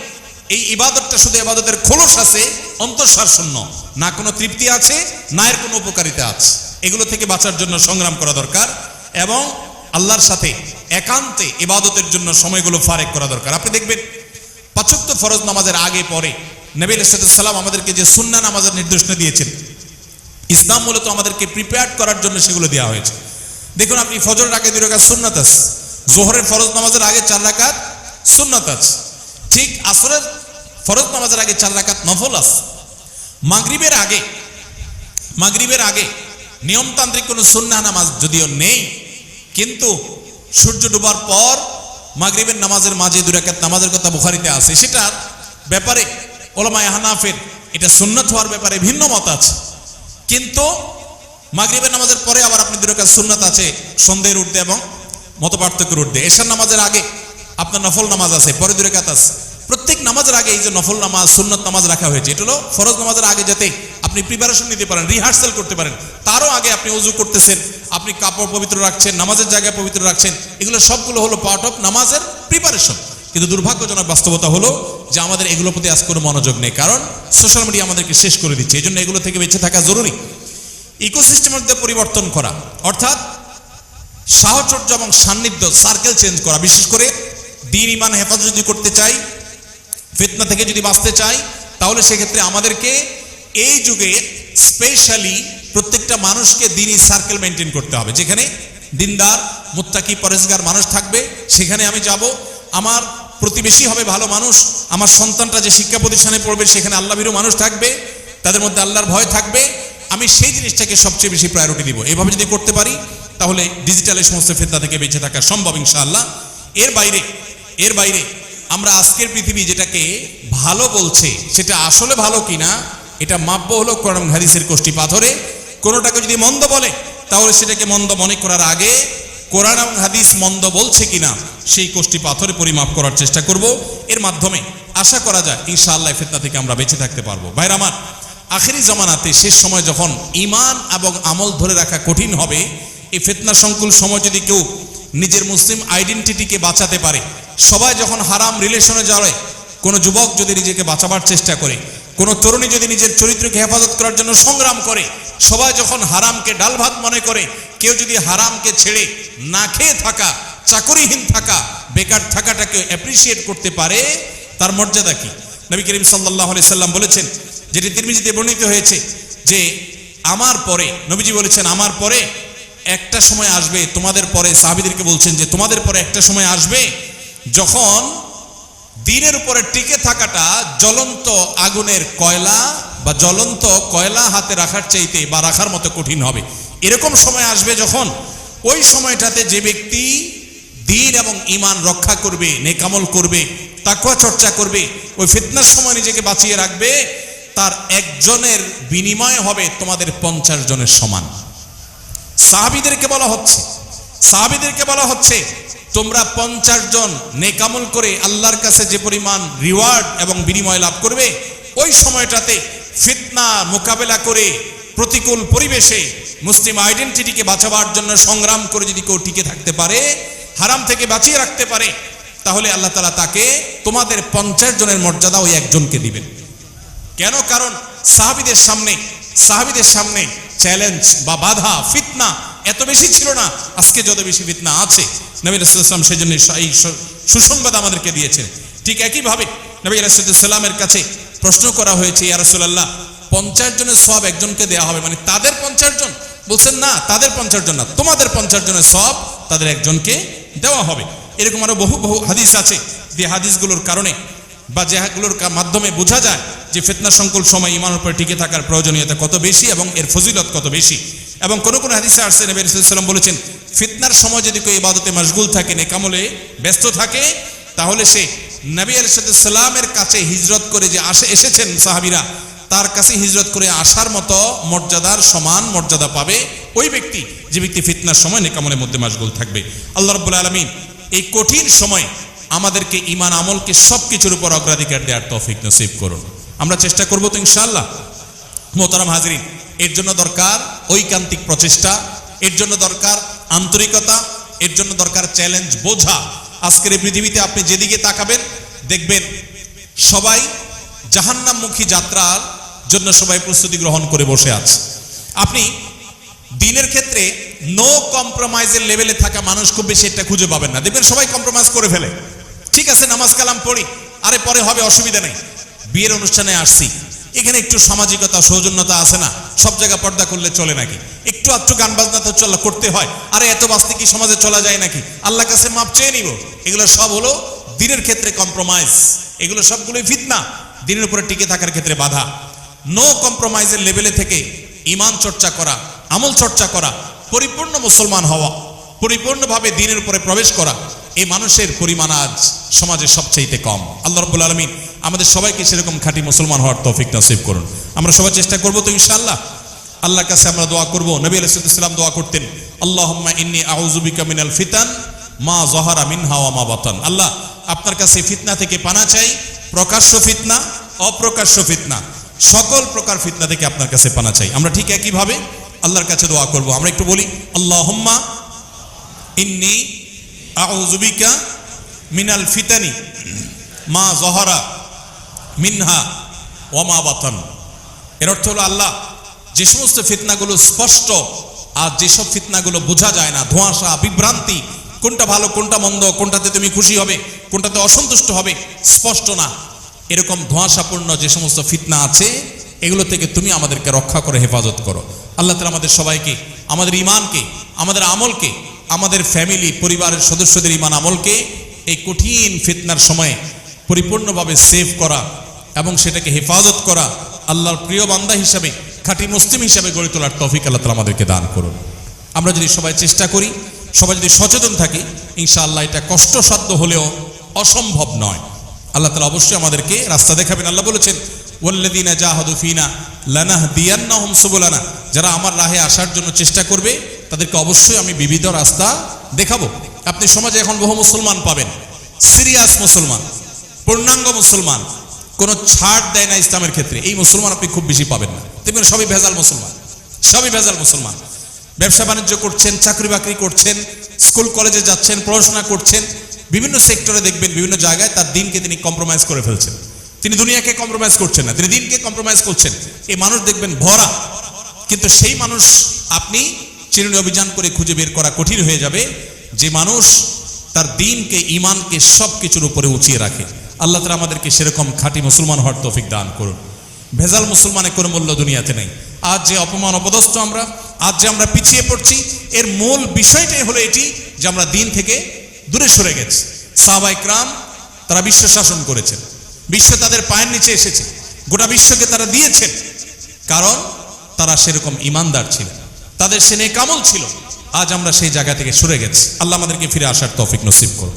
এই ইবাদতটা শুধু ইবাদতের খোলস আছে, অন্তঃসার শূন্য, না কোনো তৃপ্তি আছে, না এর কোনো উপকারিতা আছে। এগুলো থেকে বাঁচার জন্য সংগ্রাম করা দরকার এবং আল্লাহর সাথে একান্তে ইবাদতের জন্য সময়গুলো ফারেক করা দরকার। আপনি দেখবেন ৫ ওয়াক্ত ফরজ নামাজের আগে পরে নবী আলাইহিস সালাম আমাদেরকে যে সুন্নাহ নামাজের নির্দেশনা দিয়েছেন, ইসলাম মূলত আমাদেরকে প্রিপেয়ার করার জন্য সেগুলো দেওয়া হয়েছে। দেখুন আপনি ফজরের আগে 2 রাকাত সুন্নাত আছে, যোহরের ফরজ নামাজের আগে 4 রাকাত সুন্নাত আছে, ঠিক আসরের ফরজ নামাজের আগে 4 রাকাত নফল আছে। মাগরিবের আগে নিয়মতান্ত্রিক কোনো সুন্নাহ নামাজ যদিও নেই, কিন্তু সূর্য ডোবার পর মাগরিবের নামাজের মাঝে 2 রাকাত নামাজের কথা বুখারীতে আছে। সেটার ব্যাপারে উলামায়ে হানাফের এটা সুন্নাত হওয়ার ব্যাপারে ভিন্ন মত আছে, কিন্তু মাগরিবের নামাজের পরে আবার আপনি 2 রাকাত সুন্নাত আছে সন্ধ্যের ঊর্ধ্বে এবং মতপার্থক্যের ঊর্ধ্বে। এশার নামাজের আগে আপনার নফল নামাজ আছে, পরে 2 রাকাত আছে। প্রত্যেক নামাজের আগে এই যে নফল নামাজ সুন্নত নামাজ রাখা হয়েছে, এটা হলো ফরজ নামাজের আগে যাতে আপনি প্রিপারেশন নিতে পারেন, রিহার্সাল করতে পারেন। তারও আগে আপনি ওযু করতেছেন, আপনি কাপড় পবিত্র রাখছেন, নামাজের জায়গায় পবিত্র রাখছেন, এগুলো সবগুলো হলো পার্ট অফ নামাজের প্রিপারেশন। কিন্তু দুর্ভাগ্যজনক বাস্তবতা হলো যে আমাদের এগুলোর প্রতি আজ কোনো মনোযোগ নেই, কারণ সোশ্যাল মিডিয়া আমাদেরকে শেষ করে দিচ্ছে। এই জন্য এগুলো থেকে বেঁচে থাকা জরুরি। ইকোসিস্টেমের মধ্যে পরিবর্তন করা অর্থাৎ সাহচর্য এবং সান্নিধ্য, সার্কেল চেঞ্জ করা। বিশেষ করে দ্বীন ঈমান হেফাজত যদি করতে চাই, ফিতনা থেকে যদি বাঁচতে চাই, তাহলে সেক্ষেত্রে আমাদেরকে এই যুগে স্পেশালি প্রত্যেকটা মানুষকে দ্বীনি সার্কেল মেনটেন করতে হবে। যেখানে দিনদার মুত্তাকি পরেজগার মানুষ থাকবে সেখানে আমি যাব। আমার প্রতিবেশী হবে ভালো মানুষ, আমার সন্তানটা যে শিক্ষা প্রতিষ্ঠানে পড়বে সেখানে আল্লাহভীরু মানুষ থাকবে, তাদের মধ্যে আল্লাহর ভয় থাকবে। আমি সেই জিনিসটাকে সবচেয়ে বেশি প্রায়োরিটি দিব। এভাবে যদি করতে পারি তাহলে ডিজিটালের সমস্ত ফিতনা থেকে বেঁচে থাকা সম্ভব ইনশাআল্লাহ। এর বাইরে আমরা আজকের পৃথিবী যেটাকে ভালো বলছে সেটা আসলে ভালো কিনা এটা মাপব হলো কোরআন এবং হাদিসের কষ্টি পাথরে। কোনোটাকে যদি মন্দ বলে তাহলে সেটাকে মন্দ মনে করার আগে কোরআন এবং হাদিস মন্দ বলছে কিনা সেই কষ্টি পাথরে পরিমাপ করার চেষ্টা করব। এর মাধ্যমে আশা করা যায় ইনশাআল্লাহ ফিতনা থেকে আমরা বেঁচে থাকতে পারবো। ভাইরা আমার, আখেরি জামানাতে শেষ সময় যখন ঈমান এবং আমল ধরে রাখা কঠিন হবে, এই ফিতনা সংকুল সময় যদি কেউ নিজের মুসলিম আইডেন্টিটিকে বাঁচাতে পারে, সবাই যখন হারাম রিলেশনে যাবে, কোনো যুবক যদি নিজেকে বাঁচাবার চেষ্টা করে, কোনো তরুণী যদি নিজের চরিত্রকে হেফাজত করার জন্য সংগ্রাম করে, সবাই যখন হারামকে ডাল ভাত মনে করে, কেউ যদি হারামকে ছেড়ে না খেয়ে থাকা, চাকরিহীন থাকা, বেকার থাকাটাকে অ্যাপ্রিসিয়েট করতে পারে, তার মর্যাদা কি? নবী করিম সাল্লাল্লাহু আলাইহি সাল্লাম বলেছেন, যেটি তিরমিজিতে বর্ণিত হয়েছে যে আমার পরে, নবীজি বলেছেন আমার পরে একটা সময় আসবে, তোমাদের পরে, সাহাবীদেরকে বলছেন যে তোমাদের পরে একটা সময় আসবে যখন দ্বীনের উপরে টিকে থাকাটা জ্বলন্ত আগুনের কয়লা বা জ্বলন্ত কয়লা হাতে রাখার চাইতে বা রাখার মতো কঠিন হবে। এরকম সময় আসবে যখন ওই সময়টাতে যে ব্যক্তি দ্বীন এবং ঈমান রক্ষা করবে, নেক আমল করবে, তাকওয়া চর্চা করবে, ওই ফিতনার সময় নিজেকে বাঁচিয়ে রাখবে, তার একজনের বিনিময় হবে তোমাদের 50 জনের সমান। সাহাবীদেরকে বলা হচ্ছে তোমরা 50 জন নেক আমল করে আল্লাহর কাছে যে পরিমাণ রিওয়ার্ড এবং বিনিময় লাভ করবে, ওই সময়টাতে ফিতনা মোকাবেলা করে প্রতিকূল পরিবেশে মুসলিম আইডেন্টিটিকে বাঁচাবার জন্য সংগ্রাম করে যদি কেউ টিকে থাকতে পারে, হারাম থেকে বাঁচিয়ে রাখতে পারে, তাহলে আল্লাহ তাআলা তাকে তোমাদের 50 জনের মর্যাদা ওই একজনকে দিবেন। কেন? কারণ সাহাবীদের সামনে চ্যালেঞ্জ বা বাধা, ফিতনা এত বেশি ছিল না, আজকে যত বেশি ফিতনা আছে। নবী রাসূলুল্লাহ সাল্লাল্লাহু আলাইহি ওয়াসাল্লাম সেজন্য এই সুসংবাদ আমাদেরকে দিয়েছেন। ঠিক একইভাবে নবী রাসূলুল্লাহ সাল্লাল্লাহু আলাইহি ওয়াসাল্লামের কাছে প্রশ্ন করা হয়েছে, ইয়া রাসূলুল্লাহ 50 জনের সওয়াব একজনকে দেওয়া হবে, মানে তাদের 50 জন? বলছেন না, তাদের 50 জন না, তোমাদের 50 জনের সওয়াব তাদের একজনকে দেওয়া হবে। এরকম আরো বহু হাদিস আছে, যে হাদিসগুলোর কারণে বা যেগুলোর মাধ্যমে বোঝা যায় যে ফিতনা সংকুল সময় ঈমানের উপর টিকে থাকার প্রয়োজনীয়তা কত বেশি এবং এর ফজিলত কত বেশি। এবং কোন হাদিসে আসছে নবী রাসূলুল্লাহ সাল্লাল্লাহু আলাইহি ওয়াসাল্লাম বলেছেন, ফিতনার সময় যদি কেউ ইবাদতে মশগুল থাকে, নেক আমলে ব্যস্ত থাকে, তাহলে সে নবী আলাইহিস সালামের কাছে হিজরত করে যে এসেছেন সাহাবীরা, তার কাছে হিজরত করে আসার মতো মর্যাদার সমান মর্যাদা পাবে ওই ব্যক্তি, যে ব্যক্তি ফিতনার সময় নেক আমলের মধ্যে মশগুল থাকবে। আল্লাহ রাব্বুল আলামিন এই কঠিন সময় আমাদেরকে ঈমান আমলকে সবকিছুর উপর অগ্রাধিকার দেওয়ার তৌফিক নসিব করুন। আমরা চেষ্টা করব তো ইনশাআল্লাহ। মোহতারাম হাজরিন, এর জন্য দরকার ঐকান্তিক প্রচেষ্টা, এর জন্য দরকার আন্তরিকতা, এর জন্য দরকার চ্যালেঞ্জ বোঝা। আজকের এই পৃথিবীতে আপনি যেদিকে তাকাবেন দেখবেন সবাই জাহান্নামমুখী যাত্রার জন্য সবাই প্রস্তুতি গ্রহণ করে বসে আছে। আপনি দিনের ক্ষেত্রে নো কম্প্রোমাইজের লেভেলে থাকা মানুষ খুব বেশি একটা খুঁজে পাবেন না। দেখবেন সবাই কম্প্রোমাইজ করে ফেলে। ঠিক আছে, নামাজ কালাম পড়ি, আরে পরে হবে, অসুবিধা নেই। বিয়ের অনুষ্ঠানে আসছি, এখানে একটু সামাজিকতা সৌজন্যতা আছে না, সব জায়গা পর্দা করলে চলে নাকি? একটু আধটু গান বাজনা তো করতে হয়, আরে এত বাস্তে কি সমাজে চলা যায় নাকি? আল্লাহর কাছে মাপ চেয়ে নিব। এগুলো সব হলো দিনের ক্ষেত্রে কম্প্রোমাইজ, এগুলো সবগুলোই ফিতনা, দিনের উপরে টিকে থাকার ক্ষেত্রে বাধা। নো কম্প্রোমাইজের লেভেলে থেকে ঈমান চর্চা করা, আমল চর্চা করা, পরিপূর্ণ মুসলমান হওয়া, পরিপূর্ণভাবে দ্বীনের উপরে প্রবেশ করা, এই মানুষের পরিমাণ আজ সমাজে সবচেয়ে কম। আল্লাহ রাব্বুল আলামিন আমাদের সবাইকে সেরকম খাঁটি মুসলমান হওয়ার তৌফিক নসিব করুন। আমরা সবাই চেষ্টা করব তো ইনশাআল্লাহ। আল্লাহর কাছে আমরা দোয়া করব। নবী আলাইহিস সালাম দোয়া করতেন, আল্লাহুম্মা ইন্নী আউযু বিকা মিনাল ফিতান মা যাহারা মিনহা ওয়া মা বাতান। আল্লাহ, আপনার কাছে ফিতনা থেকে পানা চাই, প্রকাশ্য ফিতনা, অপ্রকাশ্য ফিতনা, সকল প্রকার ফিতনা থেকে আপনার কাছে পানা চাই। আমরা ঠিক একইভাবে আল্লাহর কাছে দোয়া করব। আমরা একটু বলি, আল্লাহুম্মা ইন্নী আউযু বিকা মিনাল ফিতানি মা যহারা মিনহা ওয়া মা বাতান। এর অর্থ হলো, আল্লাহ, যে সমস্ত ফিতনাগুলো স্পষ্ট আর যেসব ফিতনাগুলো বোঝা যায় না, ধোঁয়াশা, বিভ্রান্তি, কোনটা ভালো কোনটা মন্দ, কোনটাতে তুমি খুশি হবে কোনটাতে অসন্তুষ্ট হবে, স্পষ্ট না, এরকম ধোঁয়াশাপূর্ণ যে সমস্ত ফিতনা আছে এগুলো থেকে তুমি আমাদেরকে রক্ষা করে হেফাজত করো। আল্লাহ তাআলা আমাদের সবাইকে, আমাদের ঈমানকে, আমাদের আমলকে, আমাদের ফ্যামিলি পরিবারের সদস্যদের ঈমান আমলকে এই কঠিন ফিতনার সময়ে পরিপূর্ণভাবে সেভ করা এবং সেটাকে হেফাজত করা, আল্লাহর প্রিয় বান্দা হিসাবে, খাঁটি মুসলিম হিসাবে গড়ে তোলার তৌফিক আল্লাহ তাআলা আমাদেরকে দান করুন। আমরা যদি সবাই চেষ্টা করি, সবাই যদি সচেতন থাকি, ইনশাআল্লাহ এটা কষ্টসাধ্য হলেও অসম্ভব নয়। আল্লাহ তাআলা অবশ্যই আমাদেরকে রাস্তা দেখাবেন। আল্লাহ বলেছেন, ওয়াল্লাযীনা জাহাদু ফিনা লানাহদিয়ান্নাহুম সুবুলানা, যারা আমার রাহে আসার জন্য চেষ্টা করবে তাদেরকে অবশ্যই আমি বিবিধ রাস্তা দেখাবো। আপনি সমাজে এখন বহু মুসলমান পাবেন, সিরিয়াস মুসলমান, পূর্ণাঙ্গ মুসলমান, কোনো ছাড় দেয় না ইসলামের ক্ষেত্রে, এই মুসলমান আপনি খুব বেশি পাবেন না। দেখবেন সবই ভেজাল মুসলমান, সবই ভেজাল মুসলমান। ব্যবসা বাণিজ্য করছেন, চাকরি বাকরি করছেন, স্কুল কলেজে যাচ্ছেন, পড়াশোনা করছেন, বিভিন্ন সেক্টরে দেখবেন বিভিন্ন জায়গায় তার দিনকে তিনি কম্প্রোমাইজ করে ফেলছেন। তিনি দুনিয়াকে কম্প্রোমাইজ করছেন না, তিনি দিনকে কম্প্রোমাইজ করছেন। এই মানুষ দেখবেন ভরা, কিন্তু সেই মানুষ আপনি চিরুনি অভিযান করে খুঁজে বের করা কঠিন হয়ে যাবে যে মানুষ তার দিনকে, ঈমানকে সবকিছুর উপরে উঁচিয়ে রাখে। আল্লাহ তাআলা আমাদেরকে সেরকম খাঁটি মুসলমান হওয়ার তৌফিক দান করুন। ভেজাল মুসলমানের কোনো মূল্য দুনিয়াতে নেই। আজ যে অপমান অপদস্থ আমরা, আজ যে আমরা পিছিয়ে পড়ছি, এর মূল বিষয়টাই হলো এটি যে আমরা দিন থেকে দূরে সরে গেছি। সাহাবায়ে কেরাম তারা বিশ্ব শাসন করেছেন, বিশ্ব তাদের পায়ের নিচে এসেছে, গোটা বিশ্বকে তারা দিয়েছেন, কারণ তারা সেরকম ঈমানদার ছিলেন, তাদের সে নেক আমল ছিল। আজ আমরা সেই জায়গা থেকে সরে গেছি। আল্লাহ আমাদেরকে ফিরে আসার তৌফিক নসিব করুন।